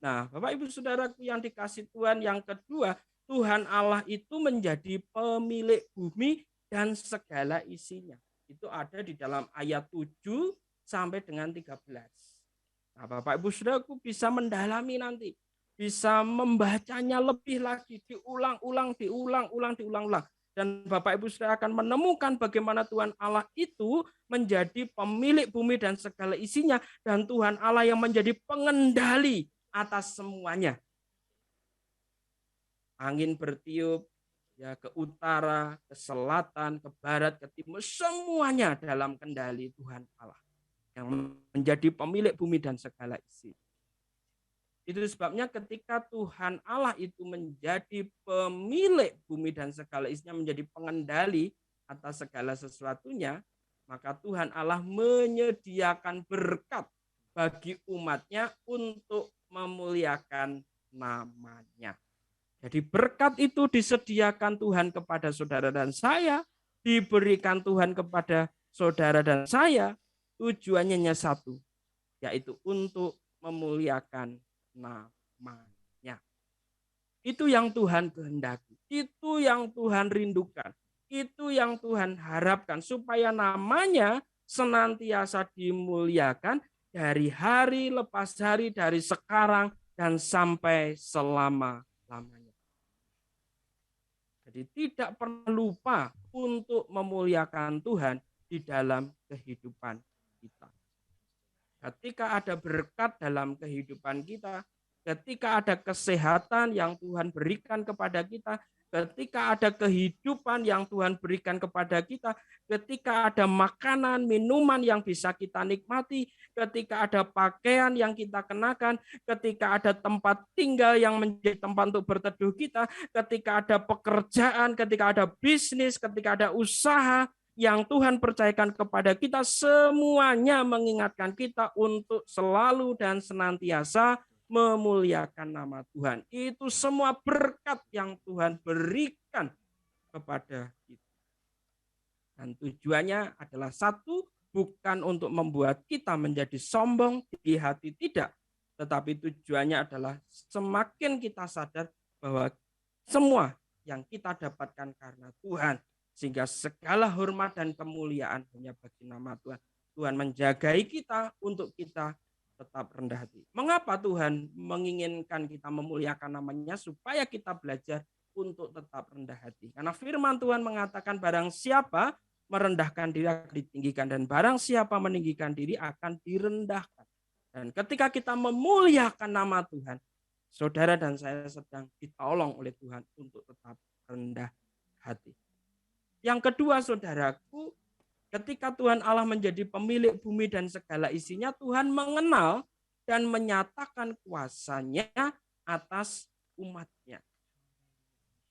Nah, Bapak Ibu Saudaraku yang dikasih Tuhan, yang kedua, Tuhan Allah itu menjadi pemilik bumi dan segala isinya. Itu ada di dalam ayat 7 sampai dengan 13. Nah, Bapak Ibu Saudaraku bisa mendalami nanti. Bisa membacanya lebih lagi, diulang-ulang. Dan Bapak Ibu Saudara akan menemukan bagaimana Tuhan Allah itu menjadi pemilik bumi dan segala isinya. Dan Tuhan Allah yang menjadi pengendali atas semuanya. Angin bertiup ya ke utara, ke selatan, ke barat, ke timur. Semuanya dalam kendali Tuhan Allah. Yang menjadi pemilik bumi dan segala isi. Itu sebabnya ketika Tuhan Allah itu menjadi pemilik bumi dan segala isinya, menjadi pengendali atas segala sesuatunya, maka Tuhan Allah menyediakan berkat bagi umatnya untuk memuliakan namanya. Jadi berkat itu disediakan Tuhan kepada saudara dan saya, diberikan Tuhan kepada saudara dan saya, tujuannya hanya satu, yaitu untuk memuliakan namanya. Itu yang Tuhan kehendaki, itu yang Tuhan rindukan, itu yang Tuhan harapkan supaya namanya senantiasa dimuliakan dari hari lepas hari, dari sekarang dan sampai selama-lamanya. Jadi tidak perlu lupa untuk memuliakan Tuhan di dalam kehidupan kita. Ketika ada berkat dalam kehidupan kita, ketika ada kesehatan yang Tuhan berikan kepada kita, ketika ada kehidupan yang Tuhan berikan kepada kita, ketika ada makanan, minuman yang bisa kita nikmati, ketika ada pakaian yang kita kenakan, ketika ada tempat tinggal yang menjadi tempat untuk berteduh kita, ketika ada pekerjaan, ketika ada bisnis, ketika ada usaha, yang Tuhan percayakan kepada kita, semuanya mengingatkan kita untuk selalu dan senantiasa memuliakan nama Tuhan. Itu semua berkat yang Tuhan berikan kepada kita. Dan tujuannya adalah satu, bukan untuk membuat kita menjadi sombong di hati, tidak. Tetapi tujuannya adalah semakin kita sadar bahwa semua yang kita dapatkan karena Tuhan, sehingga segala hormat dan kemuliaan hanya bagi nama Tuhan. Tuhan menjagai kita untuk kita tetap rendah hati. Mengapa Tuhan menginginkan kita memuliakan namanya? Supaya kita belajar untuk tetap rendah hati. Karena firman Tuhan mengatakan barang siapa merendahkan diri akan ditinggikan, dan barang siapa meninggikan diri akan direndahkan. Dan ketika kita memuliakan nama Tuhan, saudara dan saya sedang ditolong oleh Tuhan untuk tetap rendah hati. Yang kedua, saudaraku, ketika Tuhan Allah menjadi pemilik bumi dan segala isinya, Tuhan mengenal dan menyatakan kuasanya atas umatnya.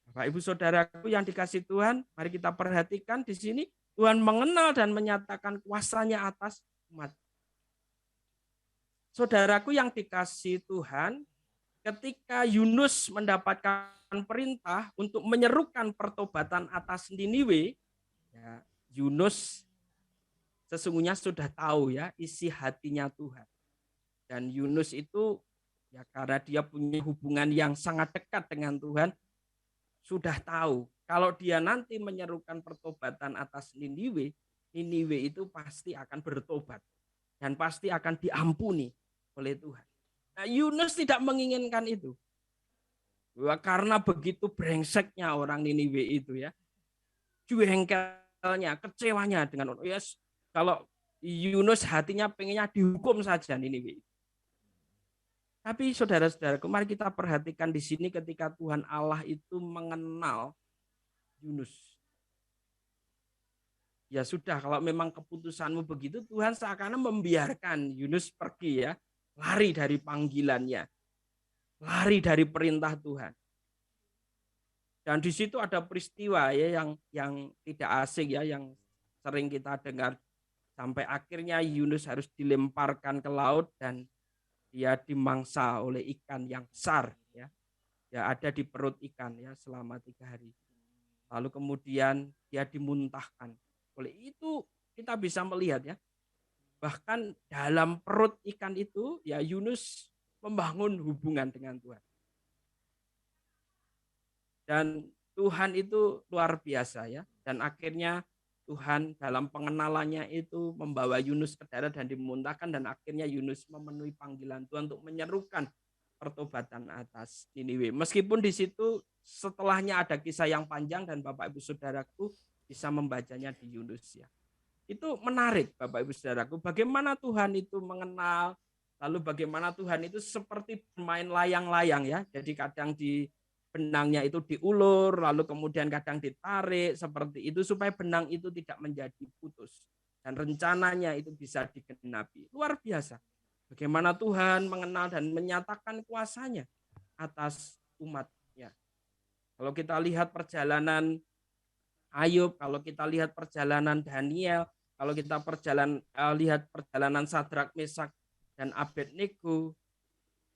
Bapak Ibu Saudaraku yang dikasihi Tuhan, mari kita perhatikan di sini, Tuhan mengenal dan menyatakan kuasanya atas umat. Saudaraku yang dikasihi Tuhan, ketika Yunus mendapatkan perintah untuk menyerukan pertobatan atas Niniwe, ya, Yunus sesungguhnya sudah tahu ya isi hatinya Tuhan. Dan Yunus itu ya karena dia punya hubungan yang sangat dekat dengan Tuhan, sudah tahu kalau dia nanti menyerukan pertobatan atas Niniwe, Niniwe itu pasti akan bertobat dan pasti akan diampuni oleh Tuhan. Nah, Yunus tidak menginginkan itu. Karena begitu brengseknya orang Niniwe itu ya. Jengkelnya, kecewanya dengan orang. Yes, kalau Yunus hatinya pengennya dihukum saja Niniwe. Tapi saudara-saudaraku, mari kita perhatikan di sini ketika Tuhan Allah itu mengenal Yunus. Ya sudah, kalau memang keputusanmu begitu, Tuhan seakan membiarkan Yunus pergi ya, lari dari panggilannya, lari dari perintah Tuhan. Dan di situ ada peristiwa ya yang tidak asing ya, yang sering kita dengar, sampai akhirnya Yunus harus dilemparkan ke laut dan dia dimangsa oleh ikan yang besar ya. Ya ada di perut ikan ya selama 3 hari. Lalu kemudian dia dimuntahkan. Oleh itu kita bisa melihat ya, bahkan dalam perut ikan itu ya Yunus membangun hubungan dengan Tuhan. Dan Tuhan itu luar biasa ya. Dan akhirnya Tuhan dalam pengenalannya itu membawa Yunus ke darat dan dimuntahkan, dan akhirnya Yunus memenuhi panggilan Tuhan untuk menyerukan pertobatan atas Niniwe. Meskipun di situ setelahnya ada kisah yang panjang dan Bapak Ibu Saudaraku bisa membacanya di Yunus ya. Itu menarik Bapak Ibu Saudaraku, bagaimana Tuhan itu mengenal, lalu bagaimana Tuhan itu seperti bermain layang-layang ya. Jadi kadang di benangnya itu diulur, lalu kemudian kadang ditarik seperti itu supaya benang itu tidak menjadi putus. Dan rencananya itu bisa digenapi. Luar biasa. Bagaimana Tuhan mengenal dan menyatakan kuasanya atas umatnya. Kalau kita lihat perjalanan Ayub, kalau kita lihat perjalanan Daniel, kalau kita lihat perjalanan Sadrak, Mesak, dan Abednego,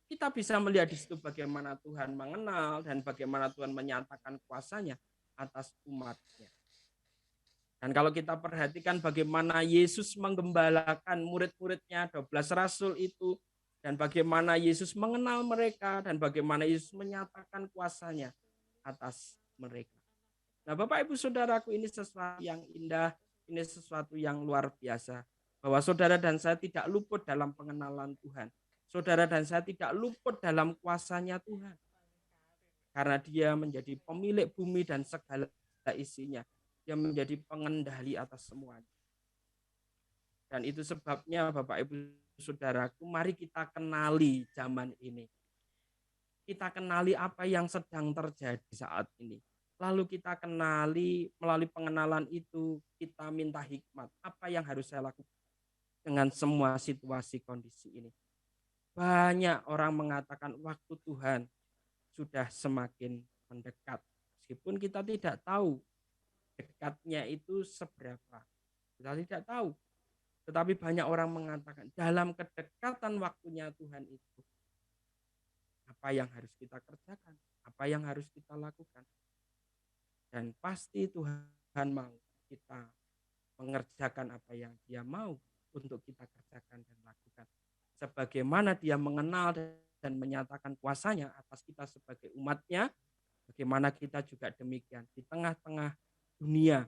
kita bisa melihat di situ bagaimana Tuhan mengenal dan bagaimana Tuhan menyatakan kuasanya atas umatnya. Dan kalau kita perhatikan bagaimana Yesus menggembalakan murid-muridnya, 12 rasul itu, dan bagaimana Yesus mengenal mereka, dan bagaimana Yesus menyatakan kuasanya atas mereka. Nah Bapak Ibu Saudaraku, ini sesuatu yang indah, ini sesuatu yang luar biasa. Bahwa saudara dan saya tidak luput dalam pengenalan Tuhan. Saudara dan saya tidak luput dalam kuasanya Tuhan. Karena dia menjadi pemilik bumi dan segala isinya. Dia menjadi pengendali atas semuanya. Dan itu sebabnya Bapak Ibu Saudaraku, mari kita kenali zaman ini. Kita kenali apa yang sedang terjadi saat ini. Lalu kita kenali, melalui pengenalan itu, kita minta hikmat. Apa yang harus saya lakukan dengan semua situasi kondisi ini. Banyak orang mengatakan waktu Tuhan sudah semakin mendekat. Meskipun kita tidak tahu dekatnya itu seberapa. Kita tidak tahu. Tetapi banyak orang mengatakan dalam kedekatan waktunya Tuhan itu, apa yang harus kita kerjakan, apa yang harus kita lakukan. Dan pasti Tuhan mau kita mengerjakan apa yang Dia mau untuk kita kerjakan dan lakukan. Sebagaimana Dia mengenal dan menyatakan kuasanya atas kita sebagai umatnya, bagaimana kita juga demikian di tengah-tengah dunia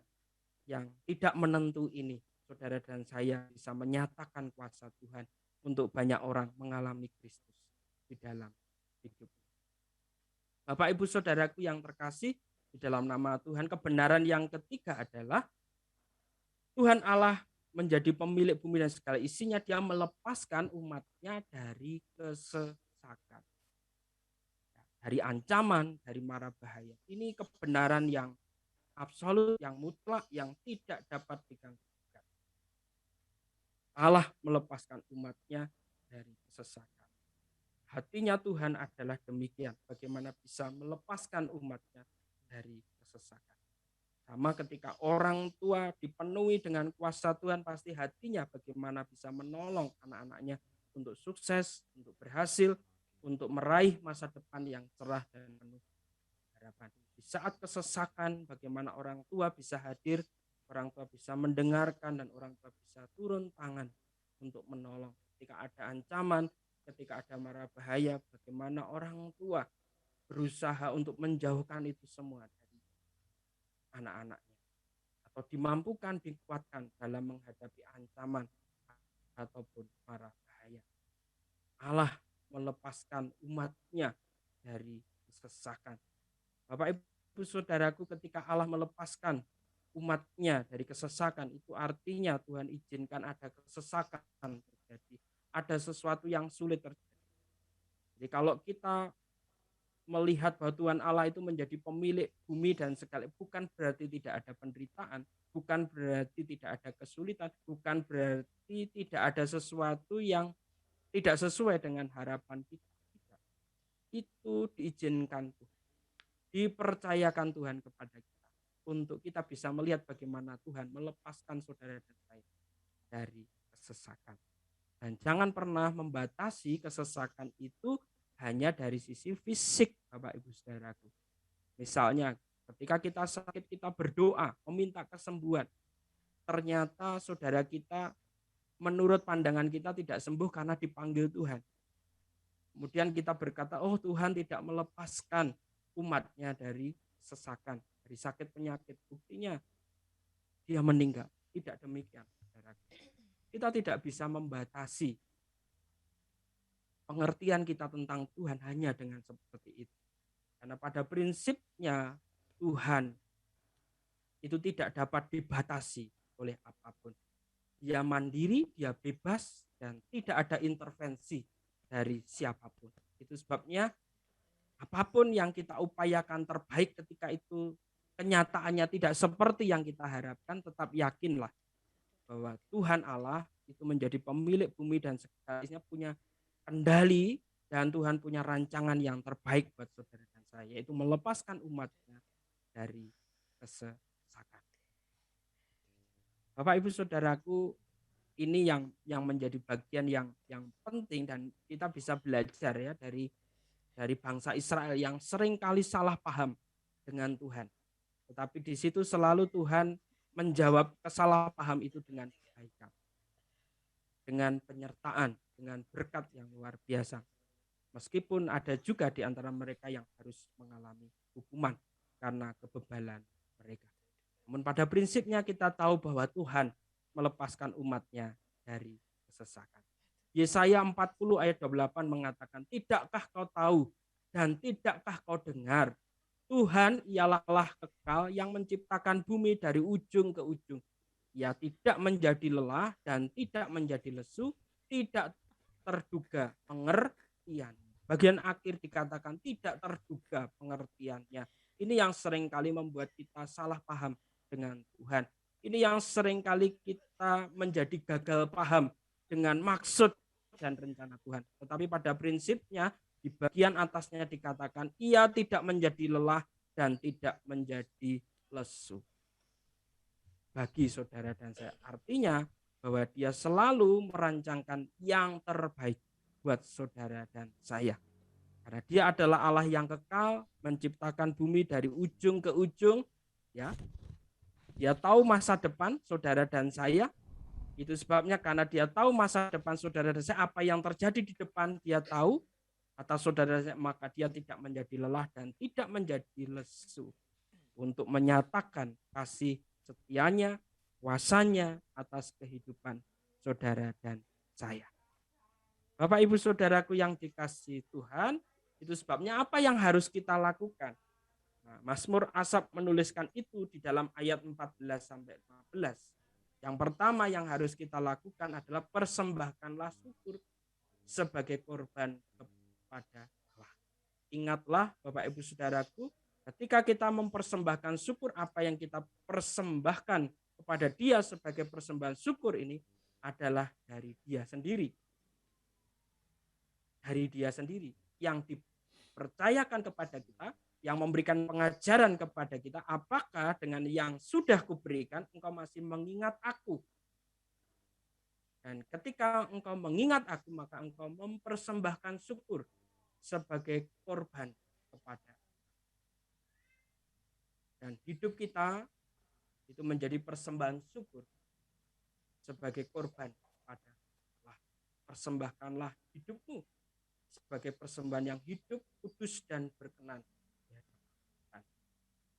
yang tidak menentu ini, saudara dan saya bisa menyatakan kuasa Tuhan, untuk banyak orang mengalami Kristus di dalam hidup. Bapak Ibu Saudaraku yang terkasih di dalam nama Tuhan, kebenaran yang ketiga adalah Tuhan Allah menjadi pemilik bumi dan segala isinya. Dia melepaskan umatnya dari kesesakan, dari ancaman, dari mara bahaya. Ini kebenaran yang absolut, yang mutlak, yang tidak dapat diganggu. Allah melepaskan umatnya dari kesesakan. Hatinya Tuhan adalah demikian. Bagaimana bisa melepaskan umatnya dari kesesakan. Sama ketika orang tua dipenuhi dengan kuasa Tuhan, pasti hatinya bagaimana bisa menolong anak-anaknya untuk sukses, untuk berhasil, untuk meraih masa depan yang cerah dan penuh harapan. Di saat kesesakan, bagaimana orang tua bisa hadir, orang tua bisa mendengarkan, dan orang tua bisa turun tangan untuk menolong. Ketika ada ancaman, ketika ada mara bahaya, bagaimana orang tua berusaha untuk menjauhkan itu semua dari anak-anaknya, atau dimampukan, dikuatkan dalam menghadapi ancaman ataupun mara bahaya. Allah melepaskan umatnya dari kesesakan. Bapak Ibu Saudaraku, ketika Allah melepaskan umatnya dari kesesakan, itu artinya Tuhan izinkan ada kesesakan terjadi, ada sesuatu yang sulit terjadi. Jadi kalau kita melihat bahwa Tuhan Allah itu menjadi pemilik bumi dan segala, bukan berarti tidak ada penderitaan, bukan berarti tidak ada kesulitan, bukan berarti tidak ada sesuatu yang tidak sesuai dengan harapan kita. Itu diizinkan Tuhan, dipercayakan Tuhan kepada kita, untuk kita bisa melihat bagaimana Tuhan melepaskan saudara dan saya dari kesesakan. Dan jangan pernah membatasi kesesakan itu hanya dari sisi fisik, Bapak Ibu Saudaraku. Misalnya ketika kita sakit, kita berdoa meminta kesembuhan, ternyata saudara kita menurut pandangan kita tidak sembuh karena dipanggil Tuhan. Kemudian kita berkata, oh Tuhan tidak melepaskan umatnya dari sesakan, dari sakit penyakit. Buktinya dia meninggal. Tidak demikian, saudara. Kita tidak bisa membatasi pengertian kita tentang Tuhan hanya dengan seperti itu. Karena pada prinsipnya Tuhan itu tidak dapat dibatasi oleh apapun. Dia mandiri, dia bebas, dan tidak ada intervensi dari siapapun. Itu sebabnya apapun yang kita upayakan terbaik ketika itu kenyataannya tidak seperti yang kita harapkan, tetap yakinlah bahwa Tuhan Allah itu menjadi pemilik bumi dan segalanya, punya kendali, dan Tuhan punya rancangan yang terbaik buat saudara dan saya, yaitu melepaskan umatnya dari kesesakan. Bapak Ibu Saudaraku, ini yang menjadi bagian yang penting, dan kita bisa belajar ya dari bangsa Israel yang sering kali salah paham dengan Tuhan. Tetapi di situ selalu Tuhan menjawab kesalahpaham itu dengan kebaikan, dengan penyertaan, dengan berkat yang luar biasa. Meskipun ada juga di antara mereka yang harus mengalami hukuman karena kebebalan mereka. Namun pada prinsipnya kita tahu bahwa Tuhan melepaskan umatnya dari kesesakan. Yesaya 40 ayat 28 mengatakan, tidakkah kau tahu dan tidakkah kau dengar? Tuhan ialah Allah kekal yang menciptakan bumi dari ujung ke ujung. Ia tidak menjadi lelah dan tidak menjadi lesu, tidak terduga pengertian. Bagian akhir dikatakan tidak terduga pengertiannya. Ini yang seringkali membuat kita salah paham dengan Tuhan. Ini yang seringkali kita menjadi gagal paham dengan maksud dan rencana Tuhan. Tetapi pada prinsipnya di bagian atasnya dikatakan ia tidak menjadi lelah dan tidak menjadi lesu. Bagi saudara dan saya, artinya bahwa dia selalu merancangkan yang terbaik buat saudara dan saya. Karena dia adalah Allah yang kekal, menciptakan bumi dari ujung ke ujung, ya. Dia tahu masa depan saudara dan saya. Itu sebabnya karena dia tahu masa depan saudara dan saya, apa yang terjadi di depan dia tahu atas saudara saya, maka dia tidak menjadi lelah dan tidak menjadi lesu untuk menyatakan kasih setianya, kuasanya atas kehidupan saudara dan saya. Bapak Ibu Saudaraku yang dikasihi Tuhan, itu sebabnya apa yang harus kita lakukan? Nah, Mazmur Asaf menuliskan itu di dalam ayat 14 sampai 15. Yang pertama yang harus kita lakukan adalah persembahkanlah syukur sebagai korban kepada Allah. Ingatlah Bapak Ibu Saudaraku, ketika kita mempersembahkan syukur, apa yang kita persembahkan kepada Dia sebagai persembahan syukur ini adalah dari Dia sendiri. Dari Dia sendiri yang dipercayakan kepada kita, yang memberikan pengajaran kepada kita, apakah dengan yang sudah kuberikan engkau masih mengingat aku? Dan ketika engkau mengingat aku, maka engkau mempersembahkan syukur sebagai korban kepada. Dan hidup kita itu menjadi persembahan syukur sebagai korban kepada Allah. Persembahkanlah hidupmu sebagai persembahan yang hidup, kudus, dan berkenan.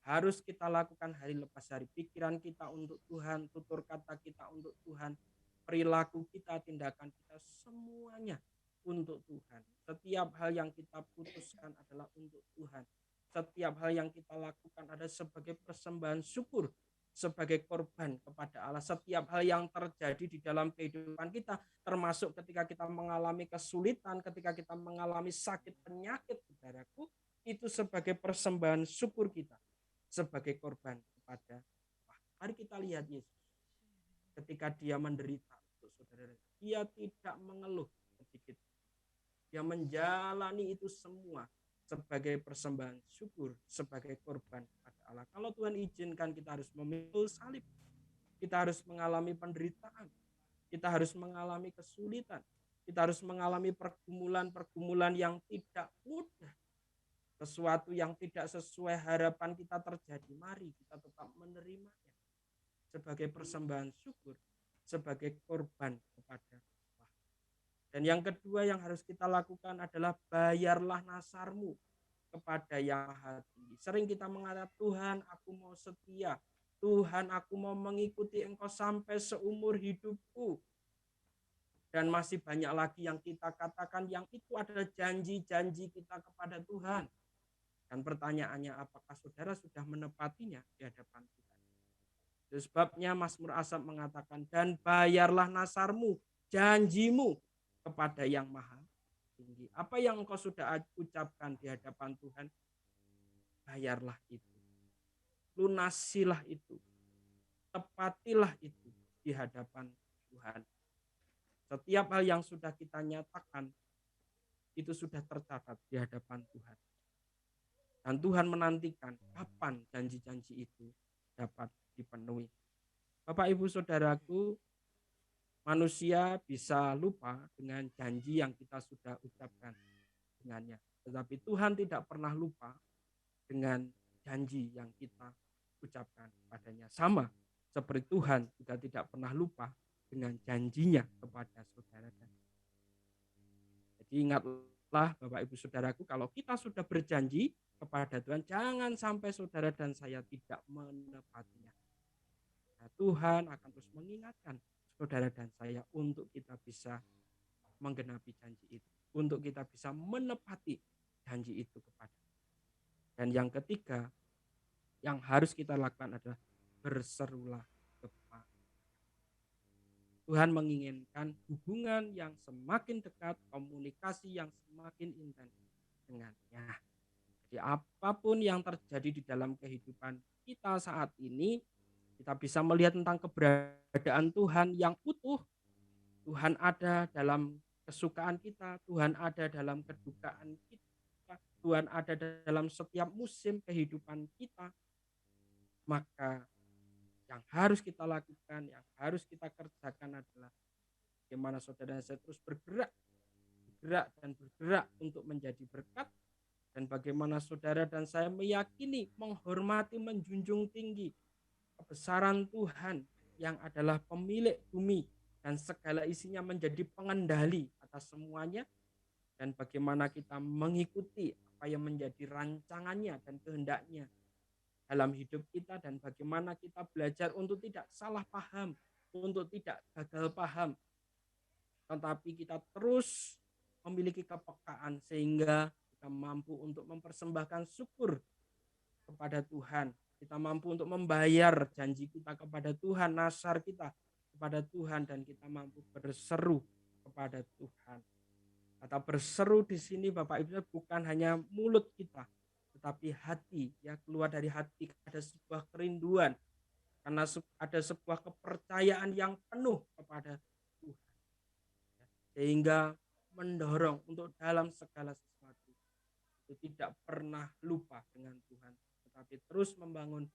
Harus kita lakukan hari lepas hari. Pikiran kita untuk Tuhan, tutur kata kita untuk Tuhan, perilaku kita, tindakan kita, semuanya untuk Tuhan. Setiap hal yang kita putuskan adalah untuk Tuhan. Setiap hal yang kita lakukan adalah sebagai persembahan syukur, sebagai korban kepada Allah. Setiap hal yang terjadi di dalam kehidupan kita, termasuk ketika kita mengalami kesulitan, ketika kita mengalami sakit penyakit, saudaraku, itu sebagai persembahan syukur kita, sebagai korban kepada Allah. Mari kita lihat Yesus. Ketika dia menderita untuk saudara, dia tidak mengeluh sedikit. Dia menjalani itu semua sebagai persembahan syukur, sebagai korban kepada Allah. Kalau Tuhan izinkan kita harus memikul salib, kita harus mengalami penderitaan, kita harus mengalami kesulitan, kita harus mengalami pergumulan-pergumulan yang tidak mudah, sesuatu yang tidak sesuai harapan kita terjadi, mari kita tetap menerimanya sebagai persembahan syukur, sebagai korban kepada Allah. Dan yang kedua yang harus kita lakukan adalah bayarlah nasarmu kepada Yang Maha Tinggi. Sering kita mengatakan, Tuhan aku mau setia, Tuhan aku mau mengikuti Engkau sampai seumur hidupku. Dan masih banyak lagi yang kita katakan yang itu adalah janji-janji kita kepada Tuhan. Dan pertanyaannya, apakah saudara sudah menepatinya di hadapan Tuhan? Itu sebabnya Mazmur Asaf mengatakan, dan bayarlah nasarmu, janjimu kepada Yang Maha Tinggi. Apa yang engkau sudah ucapkan di hadapan Tuhan, bayarlah itu. Lunasilah itu. Tepatilah itu di hadapan Tuhan. Setiap hal yang sudah kita nyatakan, itu sudah tercatat di hadapan Tuhan. Dan Tuhan menantikan kapan janji-janji itu dapat dipenuhi. Bapak Ibu Saudaraku, manusia bisa lupa dengan janji yang kita sudah ucapkan dengannya. Tetapi Tuhan tidak pernah lupa dengan janji yang kita ucapkan padanya. Sama seperti Tuhan juga tidak pernah lupa dengan janjinya kepada saudara. Jadi ingatlah Bapak Ibu Saudaraku, kalau kita sudah berjanji kepada Tuhan, jangan sampai saudara dan saya tidak menepatinya. Nah, Tuhan akan terus mengingatkan saudara dan saya untuk kita bisa menggenapi janji itu, untuk kita bisa menepati janji itu kepada. Dan yang ketiga yang harus kita lakukan adalah berserulah kepada Tuhan. Menginginkan hubungan yang semakin dekat, komunikasi yang semakin intens dengannya. Jadi apapun yang terjadi di dalam kehidupan kita saat ini, kita bisa melihat tentang keberadaan Tuhan yang utuh. Tuhan ada dalam kesukaan kita, Tuhan ada dalam kedukaan kita, Tuhan ada dalam setiap musim kehidupan kita. Maka yang harus kita lakukan, yang harus kita kerjakan adalah bagaimana saudara saya terus bergerak dan bergerak untuk menjadi berkat. Dan bagaimana saudara dan saya meyakini, menghormati, menjunjung tinggi kebesaran Tuhan yang adalah pemilik bumi dan segala isinya, menjadi pengendali atas semuanya. Dan bagaimana kita mengikuti apa yang menjadi rancangannya dan kehendaknya dalam hidup kita. Dan bagaimana kita belajar untuk tidak salah paham, untuk tidak gagal paham, tetapi kita terus memiliki kepekaan sehingga kita mampu untuk mempersembahkan syukur kepada Tuhan. Kita mampu untuk membayar janji kita kepada Tuhan, nasar kita kepada Tuhan, dan kita mampu berseru kepada Tuhan. Kata berseru di sini Bapak Ibu bukan hanya mulut kita, tetapi hati, ya, keluar dari hati ada sebuah kerinduan, karena ada sebuah kepercayaan yang penuh kepada Tuhan, sehingga mendorong untuk dalam segala sesuatu itu tidak pernah lupa dengan Tuhan, tetapi terus membangun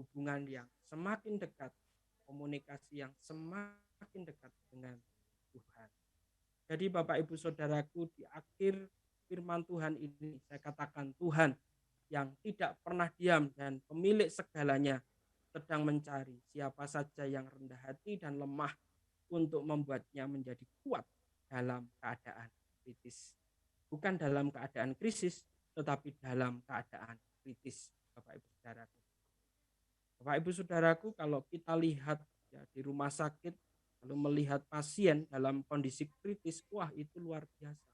hubungan yang semakin dekat, komunikasi yang semakin dekat dengan Tuhan. Jadi Bapak Ibu Saudaraku, di akhir firman Tuhan ini saya katakan Tuhan yang tidak pernah diam dan pemilik segalanya sedang mencari siapa saja yang rendah hati dan lemah untuk membuatnya menjadi kuat dalam keadaan kritis. Bukan dalam keadaan krisis, tetapi dalam keadaan kritis, Bapak Ibu Saudaraku. Bapak Ibu Saudaraku, kalau kita lihat ya, di rumah sakit, lalu melihat pasien dalam kondisi kritis, wah itu luar biasa.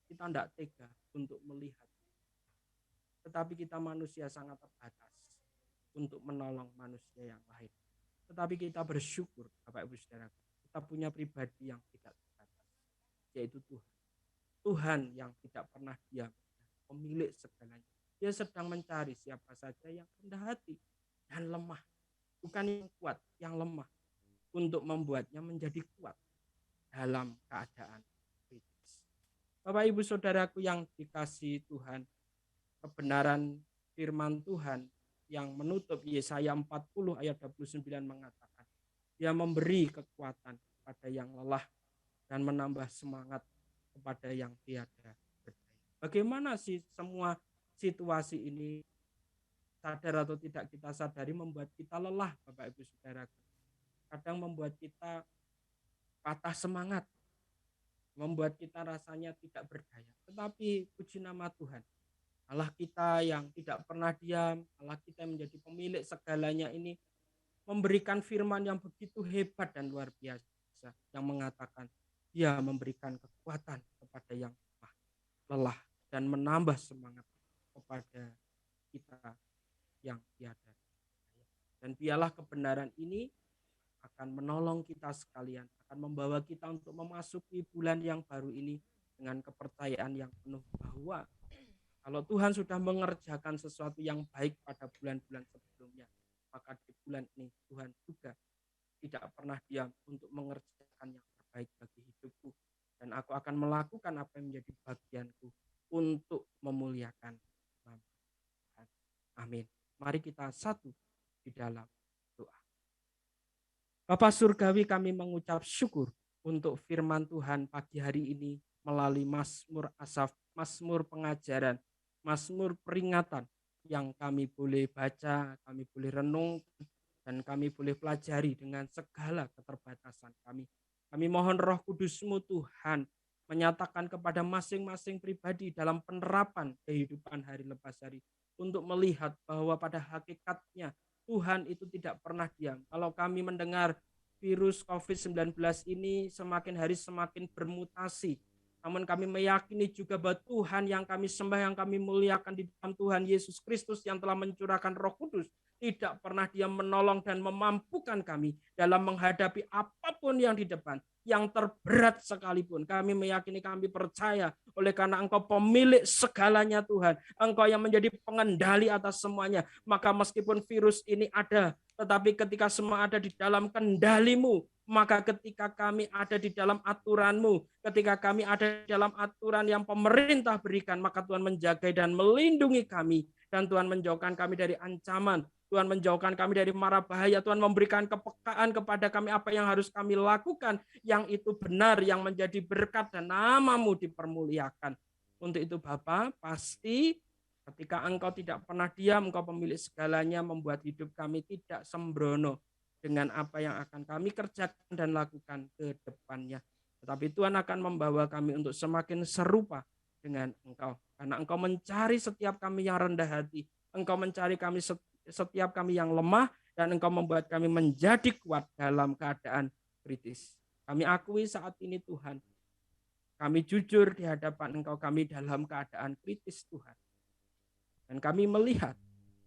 Kita tidak tega untuk melihat. Tetapi kita manusia sangat terbatas untuk menolong manusia yang lain. Tetapi kita bersyukur, Bapak Ibu Saudara, kita punya pribadi yang tidak terbatas, yaitu Tuhan. Tuhan yang tidak pernah diam, pemilik segalanya. Dia sedang mencari siapa saja yang rendah hati dan lemah. Bukan yang kuat, yang lemah. Untuk membuatnya menjadi kuat dalam keadaan kritis. Bapak Ibu Saudaraku yang dikasihi Tuhan, kebenaran firman Tuhan yang menutup Yesaya 40 ayat 29 mengatakan, Dia memberi kekuatan kepada yang lelah dan menambah semangat kepada yang tiada berdaya. Bagaimana sih semua situasi ini, sadar atau tidak kita sadari, membuat kita lelah, Bapak Ibu Saudaraku. Kadang membuat kita patah semangat, membuat kita rasanya tidak berdaya. Tetapi puji nama Tuhan, Allah kita yang tidak pernah diam, Allah kita yang menjadi pemilik segalanya ini, memberikan firman yang begitu hebat dan luar biasa, yang mengatakan Dia memberikan kekuatan kepada yang lelah dan menambah semangat kepada kita yang tiada. Dan biarlah kebenaran ini akan menolong kita sekalian, akan membawa kita untuk memasuki bulan yang baru ini dengan kepercayaan yang penuh bahwa kalau Tuhan sudah mengerjakan sesuatu yang baik pada bulan-bulan sebelumnya, maka di bulan ini Tuhan juga tidak pernah diam untuk mengerjakan yang terbaik bagi hidupku, dan aku akan melakukan apa yang menjadi bagianku untuk memuliakan nama Tuhan. Amin. Mari kita satu di dalam doa. Bapa Surgawi, kami mengucap syukur untuk firman Tuhan pagi hari ini melalui Mazmur Asaf, Mazmur pengajaran, Mazmur peringatan yang kami boleh baca, kami boleh renungkan, dan kami boleh pelajari dengan segala keterbatasan kami. Kami mohon Roh Kudus-Mu Tuhan menyatakan kepada masing-masing pribadi dalam penerapan kehidupan hari lepas hari untuk melihat bahwa pada hakikatnya Tuhan itu tidak pernah diam. Kalau kami mendengar virus COVID-19 ini semakin hari semakin bermutasi, namun kami meyakini juga bahwa Tuhan yang kami sembah, yang kami muliakan di dalam Tuhan Yesus Kristus yang telah mencurahkan Roh Kudus, tidak pernah Dia menolong dan memampukan kami dalam menghadapi apapun yang di depan, yang terberat sekalipun. Kami meyakini, kami percaya, oleh karena Engkau pemilik segalanya Tuhan, Engkau yang menjadi pengendali atas semuanya, maka meskipun virus ini ada, tetapi ketika semua ada di dalam kendali-Mu, maka ketika kami ada di dalam aturan-Mu, ketika kami ada di dalam aturan yang pemerintah berikan, maka Tuhan menjaga dan melindungi kami, dan Tuhan menjauhkan kami dari ancaman, Tuhan menjauhkan kami dari mara bahaya, Tuhan memberikan kepekaan kepada kami apa yang harus kami lakukan, yang itu benar, yang menjadi berkat, dan nama-Mu dipermuliakan. Untuk itu Bapa, pasti ketika Engkau tidak pernah diam, Engkau pemilik segalanya, membuat hidup kami tidak sembrono dengan apa yang akan kami kerjakan dan lakukan ke depannya. Tetapi Tuhan akan membawa kami untuk semakin serupa dengan Engkau. Karena Engkau mencari setiap kami yang rendah hati, Engkau mencari kami setiap kami yang lemah, dan Engkau membuat kami menjadi kuat dalam keadaan kritis. Kami akui saat ini Tuhan, Kami jujur di hadapan Engkau, kami dalam keadaan kritis Tuhan. Dan kami melihat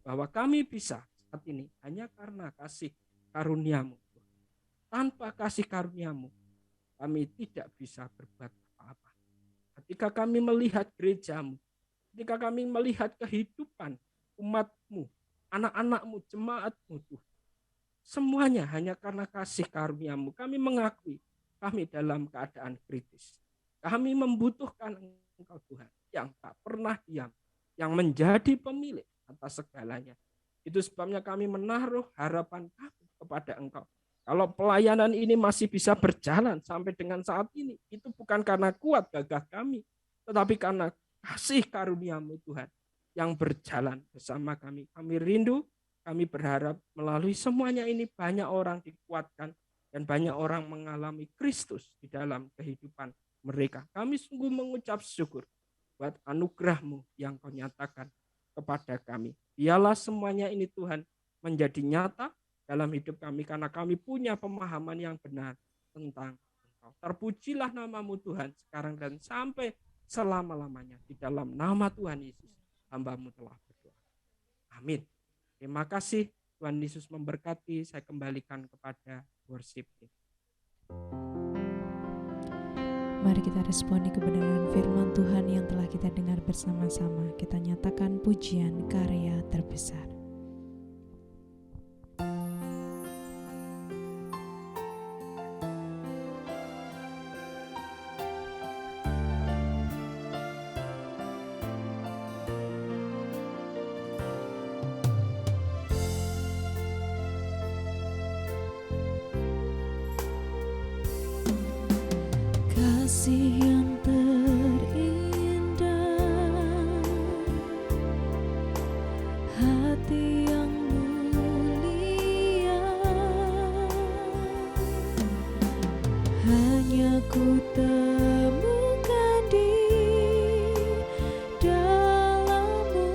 bahwa kami bisa saat ini hanya karena kasih karunia-Mu. Tanpa kasih karunia-Mu, kami tidak bisa berbuat apa-apa. Ketika kami melihat gereja-Mu, ketika kami melihat kehidupan umat-Mu, anak-anak-Mu, jemaat-Mu Tuhan, semuanya hanya karena kasih karunia-Mu. Kami mengakui kami dalam keadaan kritis. Kami membutuhkan Engkau Tuhan yang tak pernah diam, yang menjadi pemilik atas segalanya. Itu sebabnya kami menaruh harapan kami kepada Engkau. Kalau pelayanan ini masih bisa berjalan sampai dengan saat ini, itu bukan karena kuat gagah kami, tetapi karena kasih karunia-Mu Tuhan yang berjalan bersama kami. Kami rindu, kami berharap melalui semuanya ini banyak orang dikuatkan dan banyak orang mengalami Kristus di dalam kehidupan mereka. Kami sungguh mengucap syukur buat anugerah-Mu yang Kau nyatakan kepada kami. Biarlah semuanya ini Tuhan menjadi nyata dalam hidup kami karena kami punya pemahaman yang benar tentang Engkau. Terpujilah nama-Mu Tuhan sekarang dan sampai selama-lamanya. Di dalam nama Tuhan Yesus, hamba-Mu telah berdoa. Amin. Terima kasih. Tuhan Yesus memberkati. Saya kembalikan kepada worship team. Mari kita responi kebenaran firman Tuhan yang telah kita dengar bersama-sama. Kita nyatakan pujian karya terbesar. Kasih yang terindah, hati yang mulia, hanya ku temukan di dalam-Mu,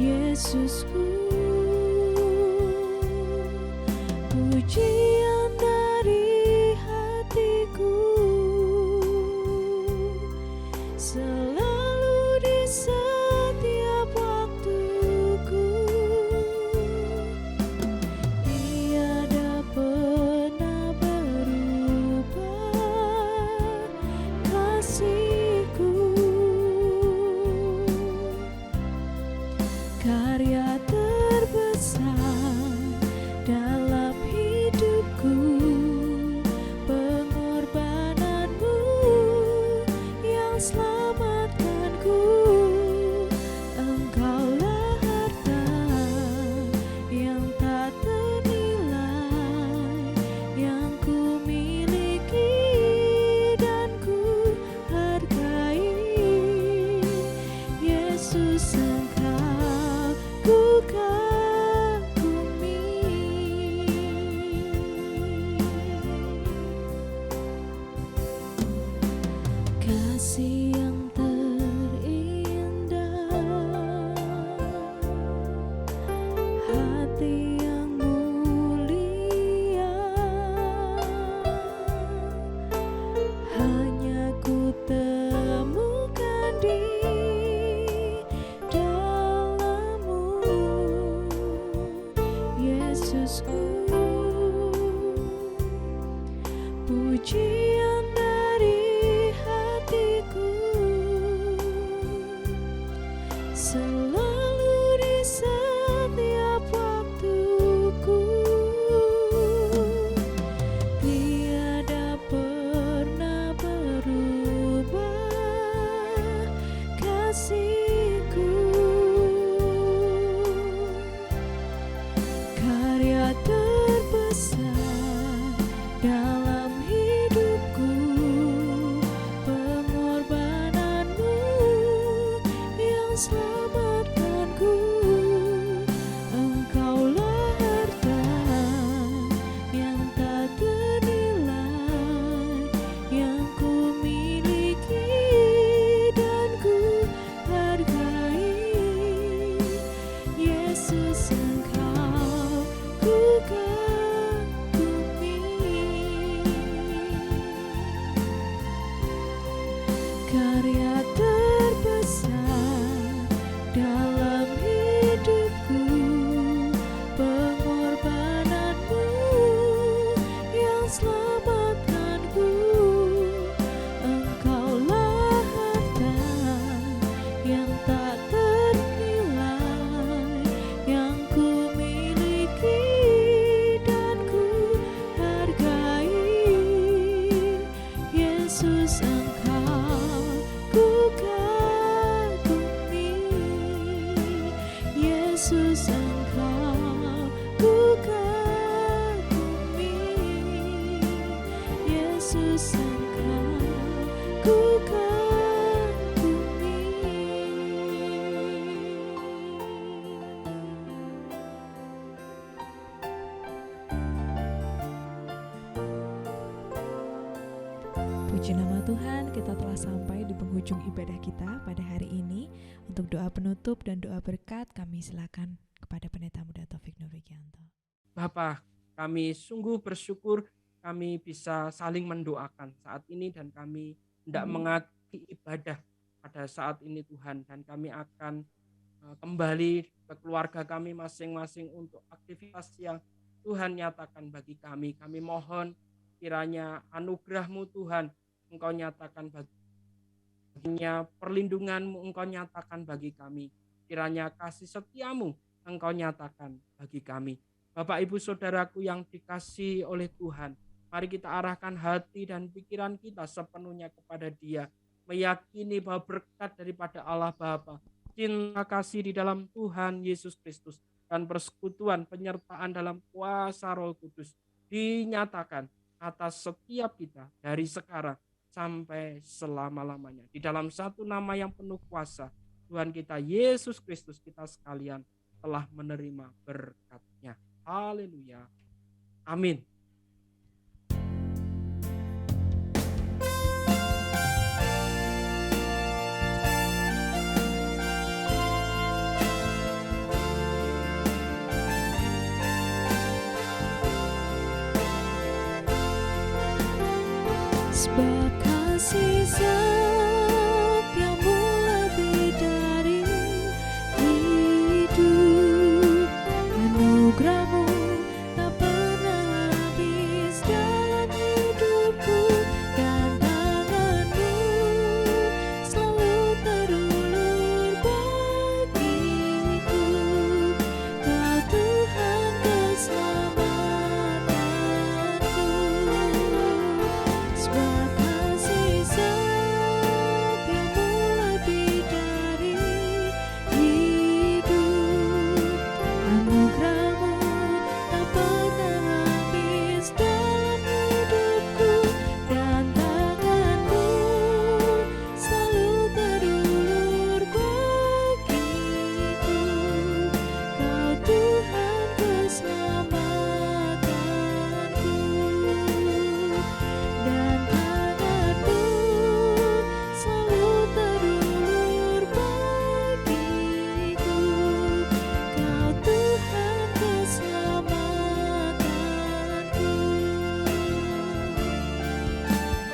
Yesusku. Pujian dari hatiku selalu di setiap waktuku, tiada pernah berubah kasih-Ku. Karya terbesar dalam hidupku, pengorbanan-Mu yang selamatkanku. Engkaulah harta yang tak ternilai, yang ku miliki dan ku hargai. Yesus, Engkau ku kagumi. Kasih yang terindah, hati yang mulia, hanya ku temukan di dalam-Mu, Yesusku. Pujian dari hatiku karya terbesar dalam hidupku, pengorbananmu yang selamatkanku. Engkaulah harta yang tak ternilai, yang ku miliki dan ku hargai. Yesus, Engkau ku kagumi. Yesus, Engkau ku kagumi. Yesus, Engkau ku kagumi. Puji nama Tuhan, kita telah sampai di penghujung ibadah kita pada hari ini. Untuk doa penutup dan doa berkat, kami silakan kepada Pendeta Muda Taufik Nurwigianto. Bapa, kami sungguh bersyukur kami bisa saling mendoakan saat ini dan kami hendak mengakhiri ibadah pada saat ini Tuhan, dan kami akan kembali ke keluarga kami masing-masing untuk aktivitas yang Tuhan nyatakan bagi kami. Kami mohon kiranya anugerah-Mu Tuhan Engkau nyatakan baginya, perlindungan-Mu Engkau nyatakan bagi kami, kiranya kasih setia-Mu Engkau nyatakan bagi kami. Bapak Ibu Saudaraku yang dikasihi oleh Tuhan, mari kita arahkan hati dan pikiran kita sepenuhnya kepada Dia, meyakini bahwa berkat daripada Allah Bapa, cinta kasih di dalam Tuhan Yesus Kristus, dan persekutuan penyertaan dalam kuasa Roh Kudus dinyatakan atas setiap kita dari sekarang sampai selama-lamanya. Di dalam satu nama yang penuh kuasa, Tuhan kita Yesus Kristus, kita sekalian telah menerima berkat-Nya. Haleluya. Amin. Sebab kasih setiamu lebih dari hidup, anugerahmu tak pernah habis dalam hidupku, dan tanganmu selalu terulur bagiku. Kau Tuhan keselamatanku. Sebab kasih setiamu lebih dari hidup, anugerahmu tak pernah habis dalam hidupku, dan tanganmu selalu terulur bagiku. Kau Tuhan keselamatanku, dan tanganmu selalu terulur bagiku. Kau Tuhan keselamatanku.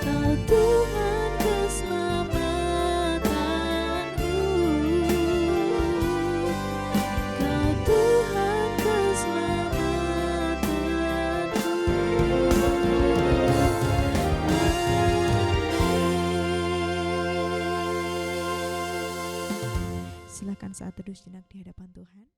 Kau Tuhan keselamatanku. Kau Tuhan keselamatanku. Silakan saat teduh sejenak di hadapan Tuhan.